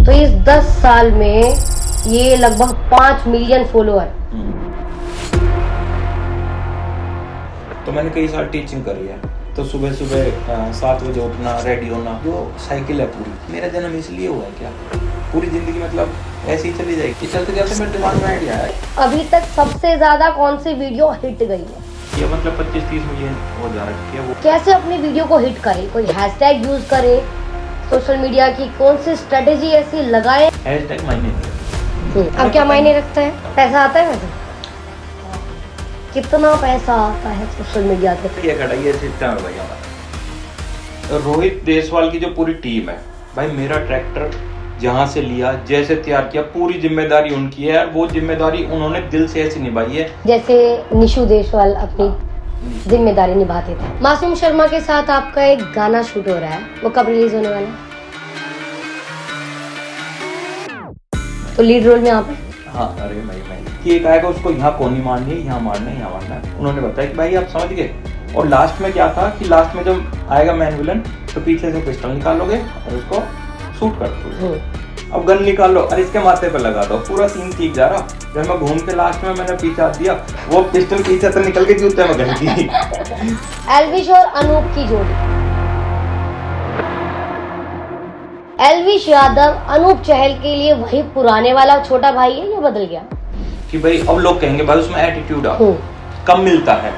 तो इस 10 साल में ये लगभग 5 मिलियन फॉलोअर। तो मैंने कई साल टीचिंग करी है, तो सुबह सुबह 7 बजे उठना, रेडी होना, जो साइकिल है पूरी, मेरा जन्म इसलिए हुआ है क्या? पूरी जिंदगी मतलब ऐसे ही चली जाएगी। चलते चलते मेरे दिमाग में आइडिया है। अभी तक सबसे ज्यादा कौन सी वीडियो हिट गई है? ये मतलब 25-30 मिलियन हो जा रखी है वो। कैसे अपनी वीडियो को हिट करे? कोई हैशटैग यूज करे, सोशल मीडिया की कौन सी स्ट्रेटेजी ऐसी लगाए? हैशटैग मायने नहीं। अब क्या मायने रखता है? पैसा आता है वैसे? कितना पैसा आता है सोशल मीडिया से? ये खड़ा ये सिस्टम है भाई हमारा। रोहित देसवाल की जो पूरी टीम है भाई, मेरा ट्रैक्टर जहाँ से लिया, जैसे तैयार किया, पूरी जिम्मेदारी उनकी है। वो जिम्मेदारी उन्होंने दिल से ऐसी निभाई है जैसे निशु देशवाल अपनी जिम्मेदारी निभाते थे। मासूम शर्मा के साथ आपका एक गाना शूट हो रहा है, वो कब रिलीज होने वाला है? तो लीड रोल में आप हैं? हाँ, अरे भाई कि एक आएगा उसको यहाँ कोनी मारनी है, यहाँ मारना है, यहाँ मारना है। उन्होंने बताया कि भाई आप समझ गए। और लास्ट में क्या था कि लास्ट में जब आएगा मैन विलन, तो पीछे से पिस्टल निकालोगे और उसको शूट कर दो। अब गन निकाल लो और इसके माथे पे लगा दो, पूरा सीन ठीक जा रहा। जब मैं घूम के लास्ट में मैंने पीछे हाथ दिया, वो पिस्टल पीछे से निकल के जूते में गई थी। एल्विश और अनूप की जोड़ी। एल्विश यादव अनूप चहल के लिए वही पुराने वाला छोटा भाई है या बदल गया? कि भाई अब लोग कहेंगे भाई उसमें एटीट्यूड कम मिलता है।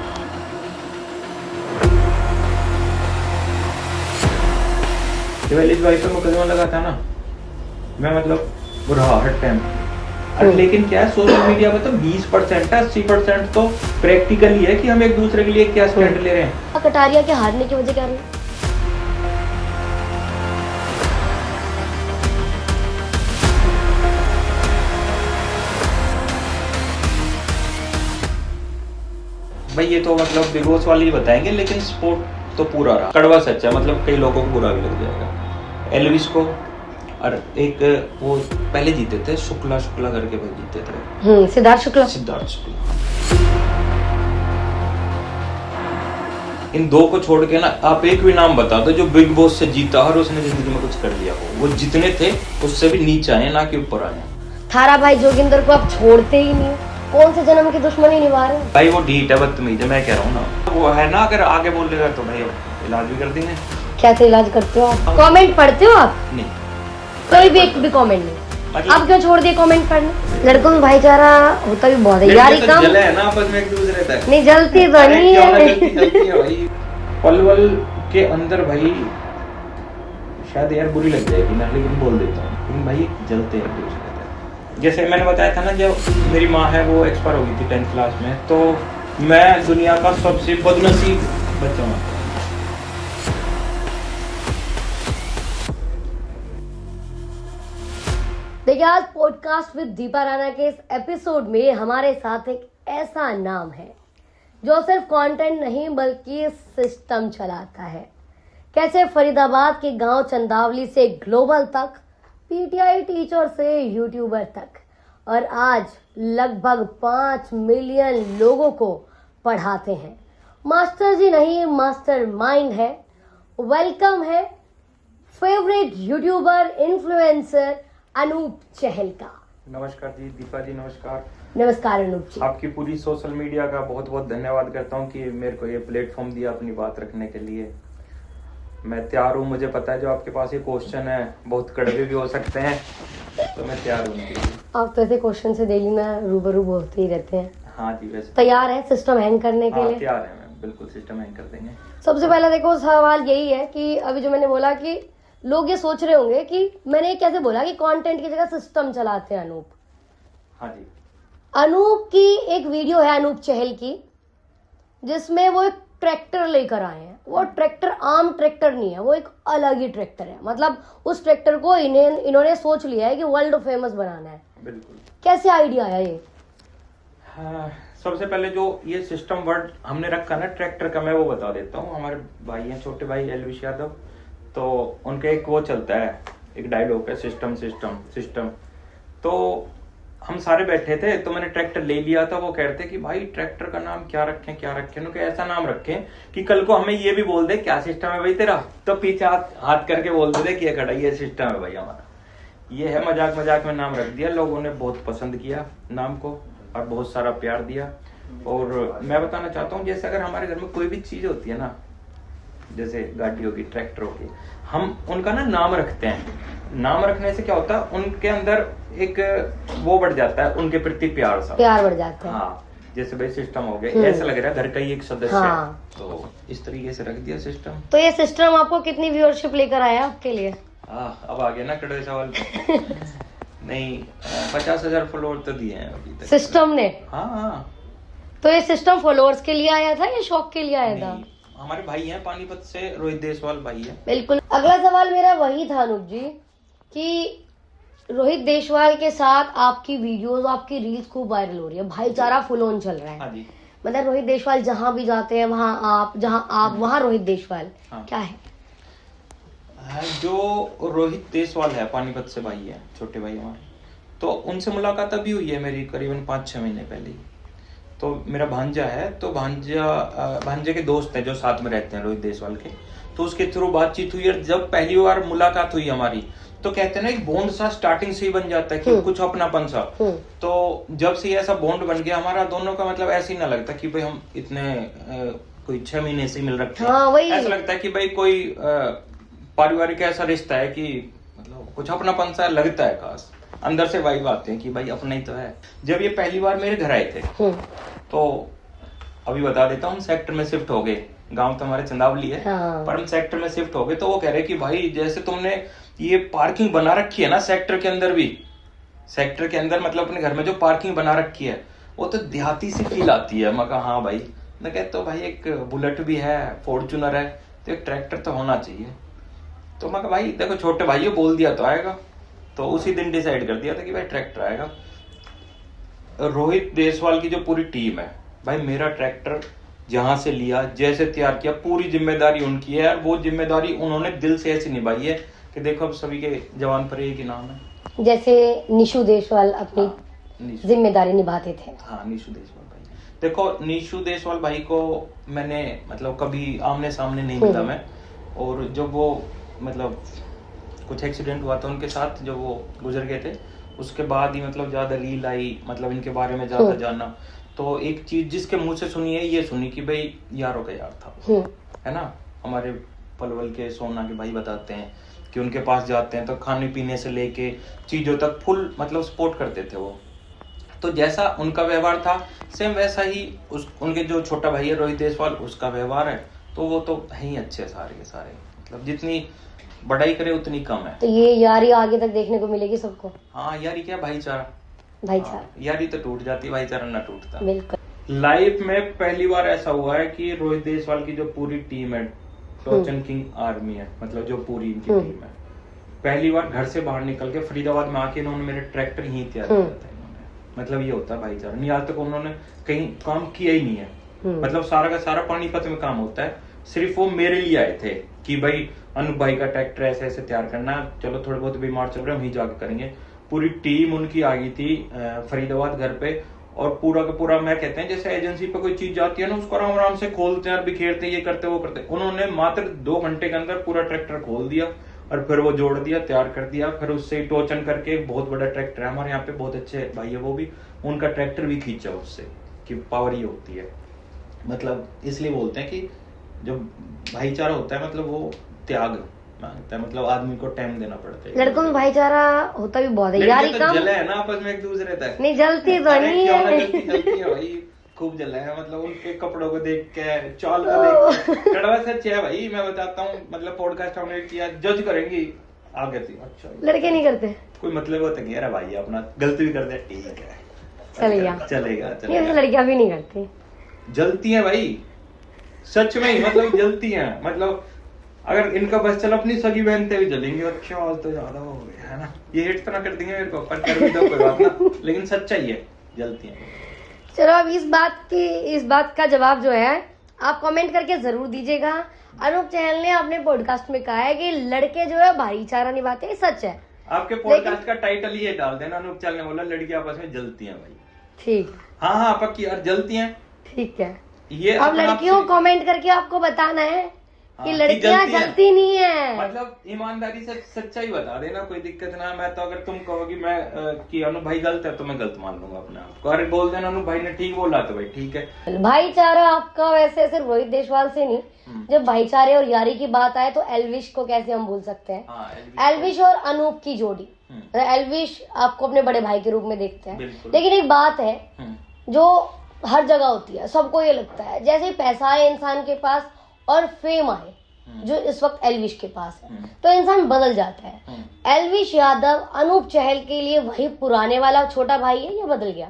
एल्विश भाई पे मुकदमा लगा था ना, मैं मतलब बुरा हर टाइम। लेकिन क्या है, सोशल मीडिया पे तो 20% है, 80% तो प्रैक्टिकली है कि हम एक दूसरे के लिए क्या स्टैंड ले रहे हैं। कटारिया के हारने की वजह क्या रही? भाई ये तो मतलब बिग बॉस वाले ही बताएंगे, लेकिन स्पोर्ट तो पूरा रहा। कड़वा सच है, मतलब कई लोगों को बुरा भी लग जाएगा। एल्विश को और एक वो पहले जीते थे, शुक्ला करके भाई जीते थे। सिद्धार्थ शुक्ला। इन दो को छोड़ के ना आप एक भी नाम बता दो जो बिग बॉस से जीता और उसने जिंदगी में कुछ कर लिया हो। वो जितने थे उससे भी नीचे आए, ना कि ऊपर आए। थारा भाई जोगिंदर को आप छोड़ते ही नहीं, कौन से जन्म की दुश्मनी निभा रहे हैं? भाई वो ढीठ है, बदतमीज है, मैं कह रहा हूँ ना। वो है ना, अगर आगे बोलेगा तो भाई इलाज भी कर देंगे। कैसे इलाज करते हो आप? कमेंट पढ़ते हो आप? नहीं, कोई भी एक भी कमेंट नहीं। मतलब आप क्यों छोड़ दिए कमेंट पढ़ना? लड़कों में भाईचारा होता भी बहुत है यार। ये काम जले है ना आपस में एक दूसरे तक। नहीं, जलती तो नहीं है। जलती है भाई। पलवल के अंदर भाई शायद यार बुरी लग जाएगी ना, लेकिन बोल देता हूँ, लेकिन भाई जलते हैं एक दूसरे तक। जैसे मैंने बताया था ना, जब मेरी माँ है वो एक्सपायर हो गई थी 10th क्लास में, तो मैं दुनिया का सबसे बदनसीब बच्चा हूँ। देखिए, आज पॉडकास्ट विद दीपा राणा के इस एपिसोड में हमारे साथ एक ऐसा नाम है जो सिर्फ कंटेंट नहीं बल्कि सिस्टम चलाता है। कैसे फरीदाबाद के गांव चंदावली से ग्लोबल तक, पीटीआई टीचर से यूट्यूबर तक, और आज लगभग 5 मिलियन लोगों को पढ़ाते हैं। मास्टर जी नहीं, मास्टर माइंड है। वेलकम है फेवरेट यूट्यूबर इन्फ्लुएंसर अनूप चहल का। नमस्कार जी दीपा जी, नमस्कार। नमस्कार अनूप जी। आपकी पूरी सोशल मीडिया का बहुत बहुत धन्यवाद करता हूँ कि मेरे को ये प्लेटफॉर्म दिया अपनी बात रखने के लिए। मैं तैयार हूँ। मुझे पता है जो आपके पास ये क्वेश्चन है बहुत कड़वे भी हो सकते हैं, तो मैं तैयार हूँ। आप तो ऐसे क्वेश्चन से डेली में रूबरू बोलते ही रहते हैं। हाँ जी, वैसे तैयार है सिस्टम हैंग करने के लिए? तैयार है, मैं बिल्कुल सिस्टम हैंग कर देंगे। सबसे पहला देखो, सवाल यही है कि अभी जो मैंने बोला कि लोग ये सोच रहे होंगे कि मैंने ये कैसे बोला कि कंटेंट की जगह सिस्टम चलाते हैं अनूप। हाँ जी। अनूप की एक वीडियो है अनूप चहल की, जिसमें वो एक ट्रैक्टर लेकर आए हैं। वो ट्रैक्टर आम ट्रैक्टर नहीं है, वो एक अलग ही ट्रैक्टर है। मतलब उस ट्रैक्टर को इन्होंने सोच लिया है कि वर्ल्ड फेमस बनाना है। बिल्कुल। कैसे आइडिया आया ये? हाँ, सबसे पहले जो ये सिस्टम वर्ड हमने रखा ना ट्रैक्टर का, मैं वो बता देता हूँ। हमारे भाई हैं, छोटे भाई एल्विश यादव, तो उनके एक वो चलता है, एक डायलॉग है, सिस्टम सिस्टम सिस्टम। तो हम सारे बैठे थे, तो मैंने ट्रैक्टर ले लिया था। वो कहते कि भाई ट्रैक्टर का नाम क्या रखें क्या रखें। उन्होंने ऐसा नाम रखें कि कल को हमें ये भी बोल दे क्या सिस्टम है भाई तेरा, तो पीछे हाथ करके बोल दे कि ये खड़ा ये सिस्टम है भाई हमारा। ये है, मजाक मजाक में नाम रख दिया, लोगों ने बहुत पसंद किया नाम को और बहुत सारा प्यार दिया। और मैं बताना चाहता हूँ, जैसे अगर हमारे घर में कोई भी चीज होती है ना, जैसे गाड़ी होगी, ट्रैक्टर होगी, हम उनका ना नाम रखते हैं। नाम रखने से क्या होता है, उनके अंदर एक वो बढ़ जाता है, उनके प्रति प्यार सा, प्यार बढ़ जाता है। हाँ, जैसे भाई सिस्टम हो गया, ऐसा लग रहा है घर का ही एक सदस्य हाँ। है, तो इस तरीके से रख दिया सिस्टम। तो ये सिस्टम आपको कितनी व्यूअरशिप लेकर आया आपके लिए? अब आ गया ना कड़वे सवाल नहीं, 50,000 फॉलोअर तो दिए हैं अभी तक सिस्टम ने। हाँ। तो ये सिस्टम फॉलोअर्स के लिए आया था या शौक के लिए आया था? हमारे भाई हैं पानीपत से, रोहित देशवाल भाई है। बिल्कुल। अगला सवाल मेरा वही था अनूप जी, कि रोहित देशवाल के साथ आपकी वीडियोस, आपकी रील्स खूब वायरल हो रही है, भाईचारा फुल ऑन चल रहा है। हाँ जी। मतलब रोहित देशवाल जहाँ भी जाते हैं वहाँ आप, जहाँ आप वहाँ रोहित देशवाल। हाँ। क्या है? जो रोहित देशवाल है, पानीपत से भाई है, छोटे भाई हमारे, तो उनसे मुलाकात अभी हुई है मेरी करीबन 5-6 महीने पहले ही। तो मेरा भांजा है, तो भांजे के दोस्त है जो साथ में रहते हैं रोहित देशवाल के, तो उसके थ्रू बातचीत हुई। और जब पहली बार मुलाकात हुई हमारी, तो कहते हैं ना एक बॉन्ड सा स्टार्टिंग से ही बन जाता है कि कुछ अपनापन सा। तो जब से ऐसा बॉन्ड बन गया हमारा दोनों का, मतलब ऐसे ही ना लगता कि भाई हम इतने कोई 6 महीने से मिल रखे हैं। हाँ, वही। ऐसा लगता है कि भाई कोई पारिवारिक ऐसा रिश्ता है कि मतलब कुछ अपनापन सा लगता है, खास अंदर से वाइब आते हैं कि भाई अपना ही तो है। जब ये पहली बार मेरे घर आए थे, तो अभी बता देता हूँ, सेक्टर में शिफ्ट हो गए। गांव तो हमारे चंदावली है। हाँ। पर हम सेक्टर में शिफ्ट हो गए, तो वो कह रहे कि भाई जैसे तुमने ये पार्किंग बना रखी है ना सेक्टर के अंदर भी, सेक्टर के अंदर मतलब अपने घर में जो पार्किंग बना रखी है, वो तो देहाती सी फील आती है। मैं कहा हाँ भाई। मैं कहता तो भाई एक बुलेट भी है, फॉर्च्यूनर है, तो एक ट्रैक्टर तो होना चाहिए। तो मैं कहा भाई देखो छोटे भाई बोल दिया तो आएगा। तो उसी दिन डिसाइड कर दिया था कि भाई ट्रैक्टर आएगा। रोहित देशवाल की जो पूरी टीम है भाई, मेरा ट्रैक्टर जहां से लिया, जैसे तैयार किया, पूरी जिम्मेदारी उनकी है। और वो जिम्मेदारी उन्होंने दिल से ऐसी निभाई है कि देखो अब सभी के जवान पर एक ही नाम है। जैसे निशु देशवाल अपनी जिम्मेदारी निभाते थे। हाँ, निशु देशवाल भाई। देखो निशु देशवाल भाई को मैंने मतलब कभी आमने सामने नहीं मिला मैं, और जब वो मतलब कुछ एक्सीडेंट हुआ था उनके साथ, जब वो गुजर गए थे, उसके बाद ही मतलब ज्यादा रील आई, मतलब इनके बारे में ज्यादा जाना। तो एक चीज जिसके मुंह से सुनी है, ये सुनी कि भाई यारों का यार था, है ना। हमारे पलवल के सोना के भाई बताते हैं कि उनके पास जाते हैं तो खाने पीने से लेके चीजों तक फुल मतलब सपोर्ट करते थे वो। तो जैसा उनका व्यवहार था, सेम वैसा ही उनके जो छोटा भाई है रोहित देशवाल, उसका व्यवहार है। तो वो तो है ही अच्छे सारे के सारे, मतलब जितनी बढ़ाई करे उतनी कम है। तो ये यारी आगे तक देखने को मिलेगी सबको। हाँ, यारी क्या, भाईचारा। भाईचारा। यारी तो टूट जाती, भाईचारा ना टूटता। बिल्कुल। लाइफ में पहली बार ऐसा हुआ है कि रोहित देशवाल की जो पूरी टीम है, टोचन किंग आर्मी है, मतलब जो पूरी इनकी टीम है, पहली बार घर से बाहर निकल के फरीदाबाद में आके इन्होंने मेरे ट्रैक्टर ही तैयार किया था इन्होंने। मतलब ये होता है भाईचारा। नहीं, आज तक उन्होंने कहीं काम किया ही नहीं है। मतलब सारा का सारा पानीपत में काम होता है, सिर्फ वो मेरे लिए आए थे कि भाई अनूप भाई का ट्रैक्टर ऐसे ऐसे तैयार करना, चलो थोड़े बहुत बीमार चल रहे हैं, वहीं जाके करेंगे। पूरी टीम उनकी आ गई थी फरीदाबाद घर पे, और पूरा का पूरा, मैं कहते हैं जैसे एजेंसी पे कोई चीज जाती है ना, उसको आराम आराम से खोलते हैं और बिखेरते हैं, ये करते वो करते। उन्होंने मात्र 2 घंटे के अंदर पूरा ट्रैक्टर खोल दिया और फिर वो जोड़ दिया, तैयार कर दिया। फिर उससे टोचन करके, बहुत बड़ा ट्रैक्टर है हमारे यहाँ पे, बहुत अच्छे भाई है वो भी, उनका ट्रैक्टर भी खींचा उससे कि पावर ही होती है। मतलब इसलिए बोलते हैं कि जो भाईचारा होता है मतलब वो त्याग मांगता है, मतलब आदमी को टाइम देना पड़ता है। लड़कों में भाईचारा होता भी बहुत है। यारी कम जले है ना आपस में एक दूसरे तक। नहीं, जलती तो नहीं है। जलती है भाई, खूब जला है। मतलब उनके कपड़ों को देख के, चाल को देख के, कड़वा सच है भाई। मैं बताता हूँ, मतलब पॉडकास्ट हमने किया, जज करेंगी आगे थी। अच्छा, लड़के नहीं करते, कोई मतलब होता है यार भाई अपना गलती भी कर दे, ठीक है चलेगा चलेगा। लड़कियां भी नहीं करती, जलती है भाई सच में ही, मतलब जलती है। मतलब अगर इनका बस चल, अपनी सगी बहनते भी जलेंगे। अच्छा आज तो ज्यादा हो गया है ना, ये हिट तो ना कर देंगे मेरे को, पर कर भी दो कोई बात ना, लेकिन सच्चाई है, जलती है। चलो अब इस बात का जवाब जो है आप कमेंट करके जरूर दीजिएगा। अनूप चहल ने अपने पॉडकास्ट में कहा है कि लड़के जो है भाईचारा निभाते हैं, सच है। आपके पॉडकास्ट का टाइटल ये डाल देना, अनूप चहल ने बोला लड़कियां आपस में जलती हैं भाई। ठीक। हाँ पक्की यार, जलती हैं। ठीक है। ये अब लड़कियों को कमेंट करके आपको बताना है हाँ, कि लड़कियां जलती नहीं है। मतलब ईमानदारी से सच्चाई बता देना, कोई दिक्कत ना। मैं तो अगर तुम कहोगी मैं कि अनु भाई गलत है तो मैं गलत मान लूंगा अपने आप को। अरे बोल देना अनु भाई ने ठीक बोला तो भाई ठीक है। भाईचारा आपका वैसे सिर्फ रोहित देशवाल से नहीं, जब भाईचारे और यारी की बात आए तो एल्विश को कैसे हम भूल सकते हैं। हाँ, एल्विश और अनूप की जोड़ी, एल्विश आपको अपने बड़े भाई के रूप में देखते हैं, लेकिन एक बात है जो हर जगह होती है, सबको ये लगता है जैसे पैसा आए इंसान के पास और फेम आए, जो इस वक्त एल्विश के पास है, तो इंसान बदल जाता है। एल्विश यादव अनूप चहल के लिए वही पुराने वाला छोटा भाई है या बदल गया?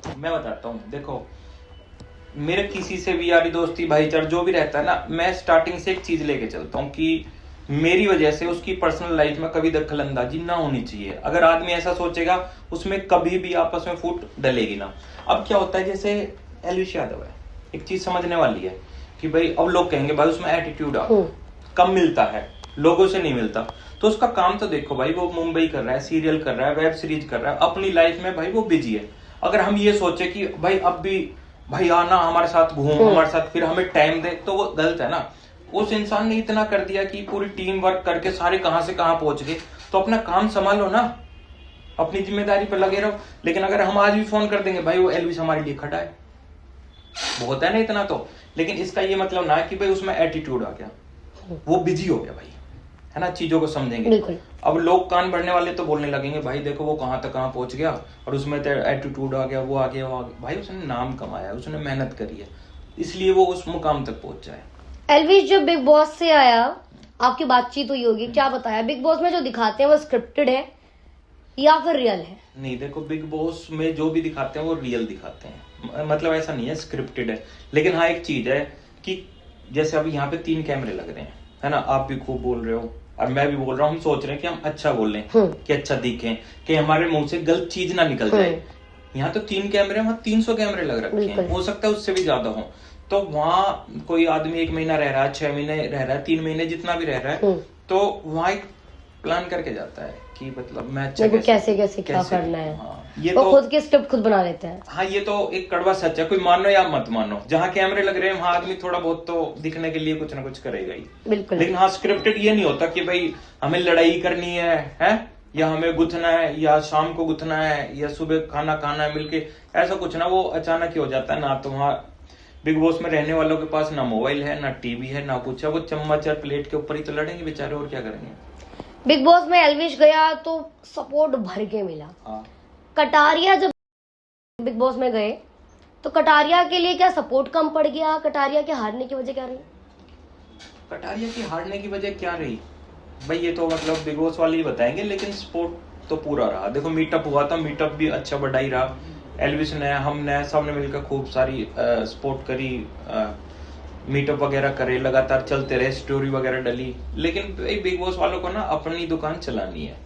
मैं बताता हूँ, देखो मेरे किसी से भी यारी दोस्ती भाईचारा जो भी रहता है ना, मैं स्टार्टिंग से एक चीज लेके चलता हूँ कि मेरी वजह से उसकी पर्सनल लाइफ में कभी दखल अंदाजी ना होनी चाहिए। अगर आदमी ऐसा सोचेगा उसमें कभी भी आपस में फूट डलेगी ना। अब क्या होता है, जैसे एल्विश यादव है, एक चीज समझने वाली है कि भाई अब लोग कहेंगे भाई उसमें एटीट्यूड कम मिलता है, लोगों से नहीं मिलता, तो उसका काम तो देखो भाई, वो मुंबई कर रहा है, सीरियल कर रहा है, वेब सीरीज कर रहा है, अपनी लाइफ में भाई वो बिजी है। अगर हम ये सोचे कि भाई अब भी भाई आना हमारे साथ घूम हमारे साथ, फिर हमें टाइम दे, तो वो गलत है ना। उस इंसान ने इतना कर दिया कि पूरी टीम वर्क करके सारे कहां से कहां पहुंच गए, तो अपना काम संभालो ना, अपनी जिम्मेदारी पर लगे रहो। लेकिन अगर हम आज भी फोन कर देंगे भाई वो एल्विश हमारे लिए खड़ा है, बहुत है ना इतना तो, लेकिन इसका ये मतलब ना कि भाई उसमें एटीट्यूड आ गया, वो बिजी हो गया भाई, है ना, चीजों को समझेंगे। अब लोग कान भरने वाले तो बोलने लगेंगे भाई देखो वो कहां तक कहां पहुंच गया और उसमें तो एटीट्यूड आ गया, वो आ गया, वो आ गया। भाई उसने नाम कमाया, उसने मेहनत करी है, इसलिए वो उस मुकाम तक पहुंच जाए। एल्विश जब बिग बॉस से आया, आपकी बातचीत हुई होगी, क्या बताया? बिग बॉस में जो दिखाते हैं वो स्क्रिप्टेड है या फिर रियल है? नहीं देखो, बिग बॉस में जो भी दिखाते हैं वो रियल दिखाते हैं, मतलब ऐसा नहीं है स्क्रिप्टेड है। लेकिन हाँ एक चीज है कि जैसे अभी यहाँ पे 3 कैमरे लग रहे हैं, है ना, आप भी खूब बोल रहे हो और मैं भी बोल रहा हूँ, हम सोच रहे हैं कि हम अच्छा बोलें, कि अच्छा दिखें, कि हमारे मुंह से गलत चीज ना निकल जाए। यहाँ तो 3 कैमरे, वहाँ 300 कैमरे लग रखे हैं, हो सकता है उससे भी ज्यादा हो। तो वहाँ कोई आदमी 1 महीना रह रहा है, 6 महीने रह रहा है, 3 महीने जितना भी रह रहा है, तो वहाँ एक प्लान करके जाता है कि मतलब मैं अच्छा कैसे क्या करना है। हाँ, ये तो तो खुद की स्क्रिप्ट खुद बना लेते हैं। हाँ ये तो एक कड़वा सच है, कोई मानो या मत मानो, जहाँ कैमरे लग रहे हैं वहाँ आदमी थोड़ा बहुत तो दिखने के लिए कुछ ना कुछ करेगा ही। बिल्कुल। लेकिन हाँ स्क्रिप्टेड ये नहीं होता कि भाई हमें लड़ाई करनी है या हमें गुथना है, या शाम को गुथना है, या सुबह खाना खाना है मिलके, ऐसा कुछ ना, वो अचानक ही हो जाता है ना। तो वहाँ बिग बॉस में रहने वालों के पास ना मोबाइल है, ना टीवी है, ना कुछ है, वो चम्मच और प्लेट के ऊपर ही तो लड़ेंगे बेचारे, और क्या करेंगे। बिग बॉस में एल्विश गया तो सपोर्ट भर के मिला। कटारिया जब बिग बॉस में गए तो कटारिया के लिए क्या सपोर्ट कम पड़ गया? कटारिया के हारने की वजह क्या रही? कटारिया की हारने की वजह क्या रही भाई, ये तो मतलब बिग बॉस वाले ही बताएंगे, लेकिन सपोर्ट तो पूरा रहा। देखो मीटअप हुआ था, मीटअप भी अच्छा बड़ा ही रहा, एल्विश ने, हमने सबने मिलकर खूब सारी सपोर्ट करी, मीटअप वगैरह करे, लगातार चलते रहे, स्टोरी वगैरह डली। लेकिन बिग बॉस वालों को ना अपनी दुकान चलानी है,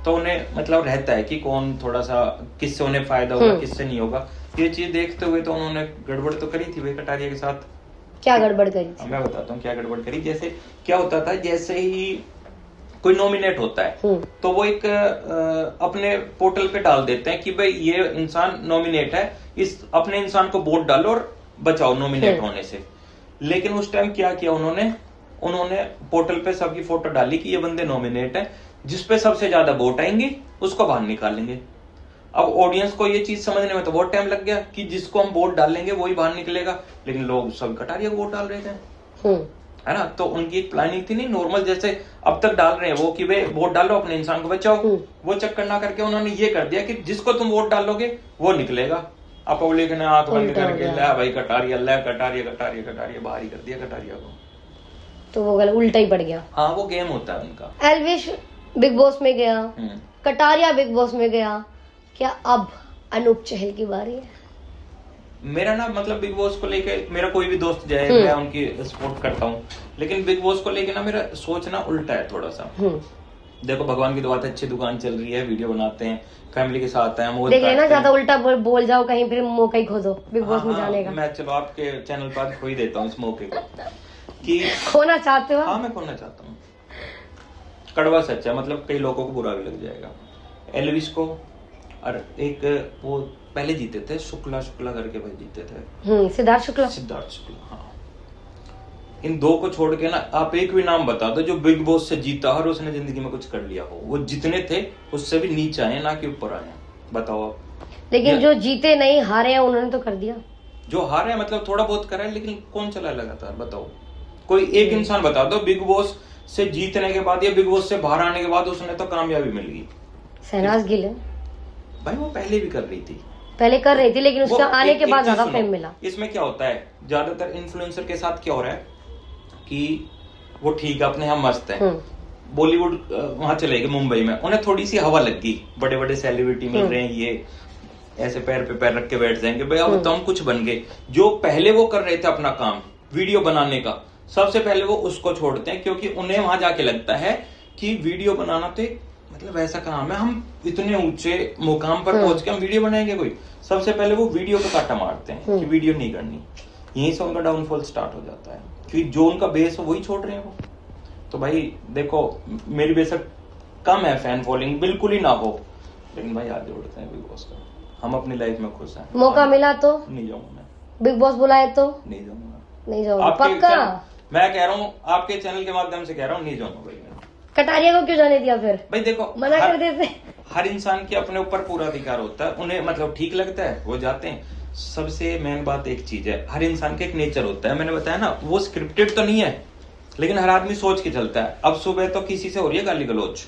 तो उन्हें मतलब रहता है कि कौन थोड़ा सा, किससे उन्हें फायदा होगा, किससे नहीं होगा, ये चीज देखते हुए तो उन्होंने गड़बड़ तो करी थी भाई कटारिया के साथ। क्या गड़बड़ करी थी? मैं बताता हूँ क्या गड़बड़ करी। जैसे क्या होता था, जैसे ही कोई नॉमिनेट होता है तो वो एक अपने पोर्टल पे डाल देते हैं कि भाई ये इंसान नॉमिनेट है, इस अपने इंसान को वोट डालो और बचाओ नॉमिनेट होने से। लेकिन उस टाइम क्या किया उन्होंने पोर्टल पे सबकी फोटो डाली कि ये बंदे नॉमिनेट है, जिसपे सबसे ज्यादा वोट आएंगे उसको बाहर निकालेंगे। अब ऑडियंस को ये चीज समझने में तो बहुत टाइम लग गया कि जिसको हम वोट डालेंगे वही बाहर निकलेगा, लेकिन लोग सब कटारिया को वोट डाल रहे थे, है ना। तो उनकी एक प्लानिंग थी, नहीं नॉर्मल जैसे अब तक डाल रहे हैं वो कि भाई वोट डालो अपने इंसान को बचाओ, वो चक्कर ना करके उन्होंने ये कर दिया कि जिसको तुम वोट डालोगे वो निकलेगा। अब पब्लिक ने आंख बंद करके ला भाई कटारिया, ला कटारिया कटारिया कटारिया, बाहर ही कर दिया कटारिया को, तो वो गलत उल्टा ही पड़ गया। हाँ वो गेम होता है उनका। एल्विश बिग बॉस में गया, कटारिया बिग बॉस में गया, क्या अब अनूप चहल की बारी है? मेरा ना मतलब बिग बॉस को लेके, मेरा कोई भी दोस्त जाए मैं उनकी सपोर्ट करता हूँ, लेकिन बिग बॉस को लेके ना मेरा सोचना उल्टा है थोड़ा सा। देखो भगवान की दुआ से अच्छी दुकान चल रही है, वीडियो बनाते हैं, फैमिली के साथ हैं, देख लेना, ज्यादा उल्टा बोल जाओ कहीं फिर मौका ही खो दो बिग बॉस में जाने का। मैं चलो आपके चैनल पर खो ही देता हूँ इस मौके को कि खोना चाहते हो। हाँ मैं खोना चाहता हूँ, कड़वा सच है, मतलब कई लोगों को बुरा भी लग जाएगा। एल्विश को और एक वो पहले जीते थे शुक्ला करके भाई जीते थे, सिद्धार्थ शुक्ला। हाँ इन दो को छोड़ के ना आप एक भी नाम बता दो जो बिग बॉस से जीता और उसने जिंदगी में कुछ कर लिया हो। वो जितने थे उससे भी नीचे आए ना कि ऊपर आए, बताओ आप। लेकिन जो जीते नहीं हारे हैं उन्होंने तो कर दिया। जो हारे मतलब थोड़ा बहुत करा है, लेकिन कौन चला लगातार, बताओ। कोई एक इंसान बता दो बिग बॉस से जीतने के बाद या बिग बॉस से बाहर आने के बाद उसने तो कामयाबी मिल गई। शहनाज गिल है भाई, वो पहले भी कर रही थी, पहले कर रही थी, लेकिन उसके आने के बाद ज्यादा फेम मिला। इसमें क्या होता है, ज्यादातर इन्फ्लुएंसर के साथ क्या हो रहा है कि वो ठीक है अपने यहाँ मस्त है, बॉलीवुड वहां चले गए मुंबई में, उन्हें थोड़ी सी हवा लग गई, बड़े बड़े सेलिब्रिटी मिल रहे हैं, ये ऐसे पैर पे पैर रख के बैठ जाएंगे, भाई अब तो हम कुछ बन गए। जो पहले वो कर रहे थे अपना काम वीडियो बनाने का, सबसे पहले वो उसको छोड़ते हैं, क्योंकि उन्हें वहां जाके लगता है कि वीडियो बनाना तो मतलब ऐसा काम है, हम इतने ऊंचे मुकाम पर पहुंच के हम वीडियो बनाएंगे कोई। सबसे पहले वो वीडियो को काटा मारते हैं कि वीडियो नहीं करनी, यहीं से उनका डाउनफॉल स्टार्ट हो जाता है, क्योंकि जो उनका बेस है वही छोड़ रहे हैं वो। तो भाई देखो, मेरी बेशक कम है फैन फॉलोइंग, बिल्कुल ही ना हो, लेकिन भाई आज जोड़ते हैं बिग बॉस का, हम अपनी लाइफ में खुश हैं। मौका मिला तो नहीं जाऊंगा मैं, बिग बॉस बुलाए तो नहीं जाऊंगा, नहीं जाऊंगा पक्का। मैं कह रहा हूँ आपके चैनल के माध्यम से कह रहा हूँ, नहीं जाऊंगा भाई। कटारिया को क्यों जाने दिया फिर? भाई देखो, मना कर देते। हर इंसान के अपने ऊपर पूरा अधिकार होता है, उन्हें मतलब ठीक लगता है वो जाते हैं। सबसे मेन बात एक चीज है, हर इंसान का एक नेचर होता है, मैंने बताया ना, वो स्क्रिप्टेड तो नहीं है, लेकिन हर आदमी सोच के चलता है। अब सुबह तो किसी से हो रही है गाली गलौज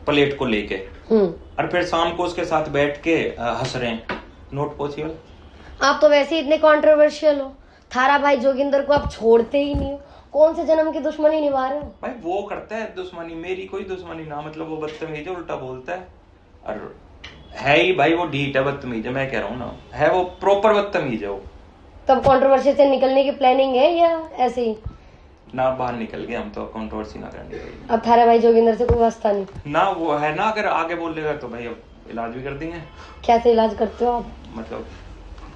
प्लेट को लेके, और फिर शाम को उसके साथ बैठ के हंस रहे हैं, नॉट पॉसिबल। आप तो वैसे ही इतने कंट्रोवर्शियल हो, थारा भाई जोगिंदर को आप छोड़ते ही नहीं हो, कौन से जन्म की दुश्मनी निभा रहे हो? भाई वो करता है दुश्मनी, मेरी कोई दुश्मनी ना, मतलब वो बदतमीज है, उल्टा बोलता है, और है ही भाई वो ढीठ है, बदतमीज है, मैं कह रहा हूँ ना, है वो प्रॉपर बदतमीज है वो। तब कंट्रोवर्सी से निकलने की प्लानिंग है या ऐसे ही ना? बाहर निकल गए हम तो, कंट्रोवर्सी ना करनी। अब थारा भाई जोगिंदर से कोई वास्ता नहीं ना, वो है ना, अगर आगे बोलेगा तो भाई अब इलाज भी कर देंगे। कैसे इलाज करते हो आप? मतलब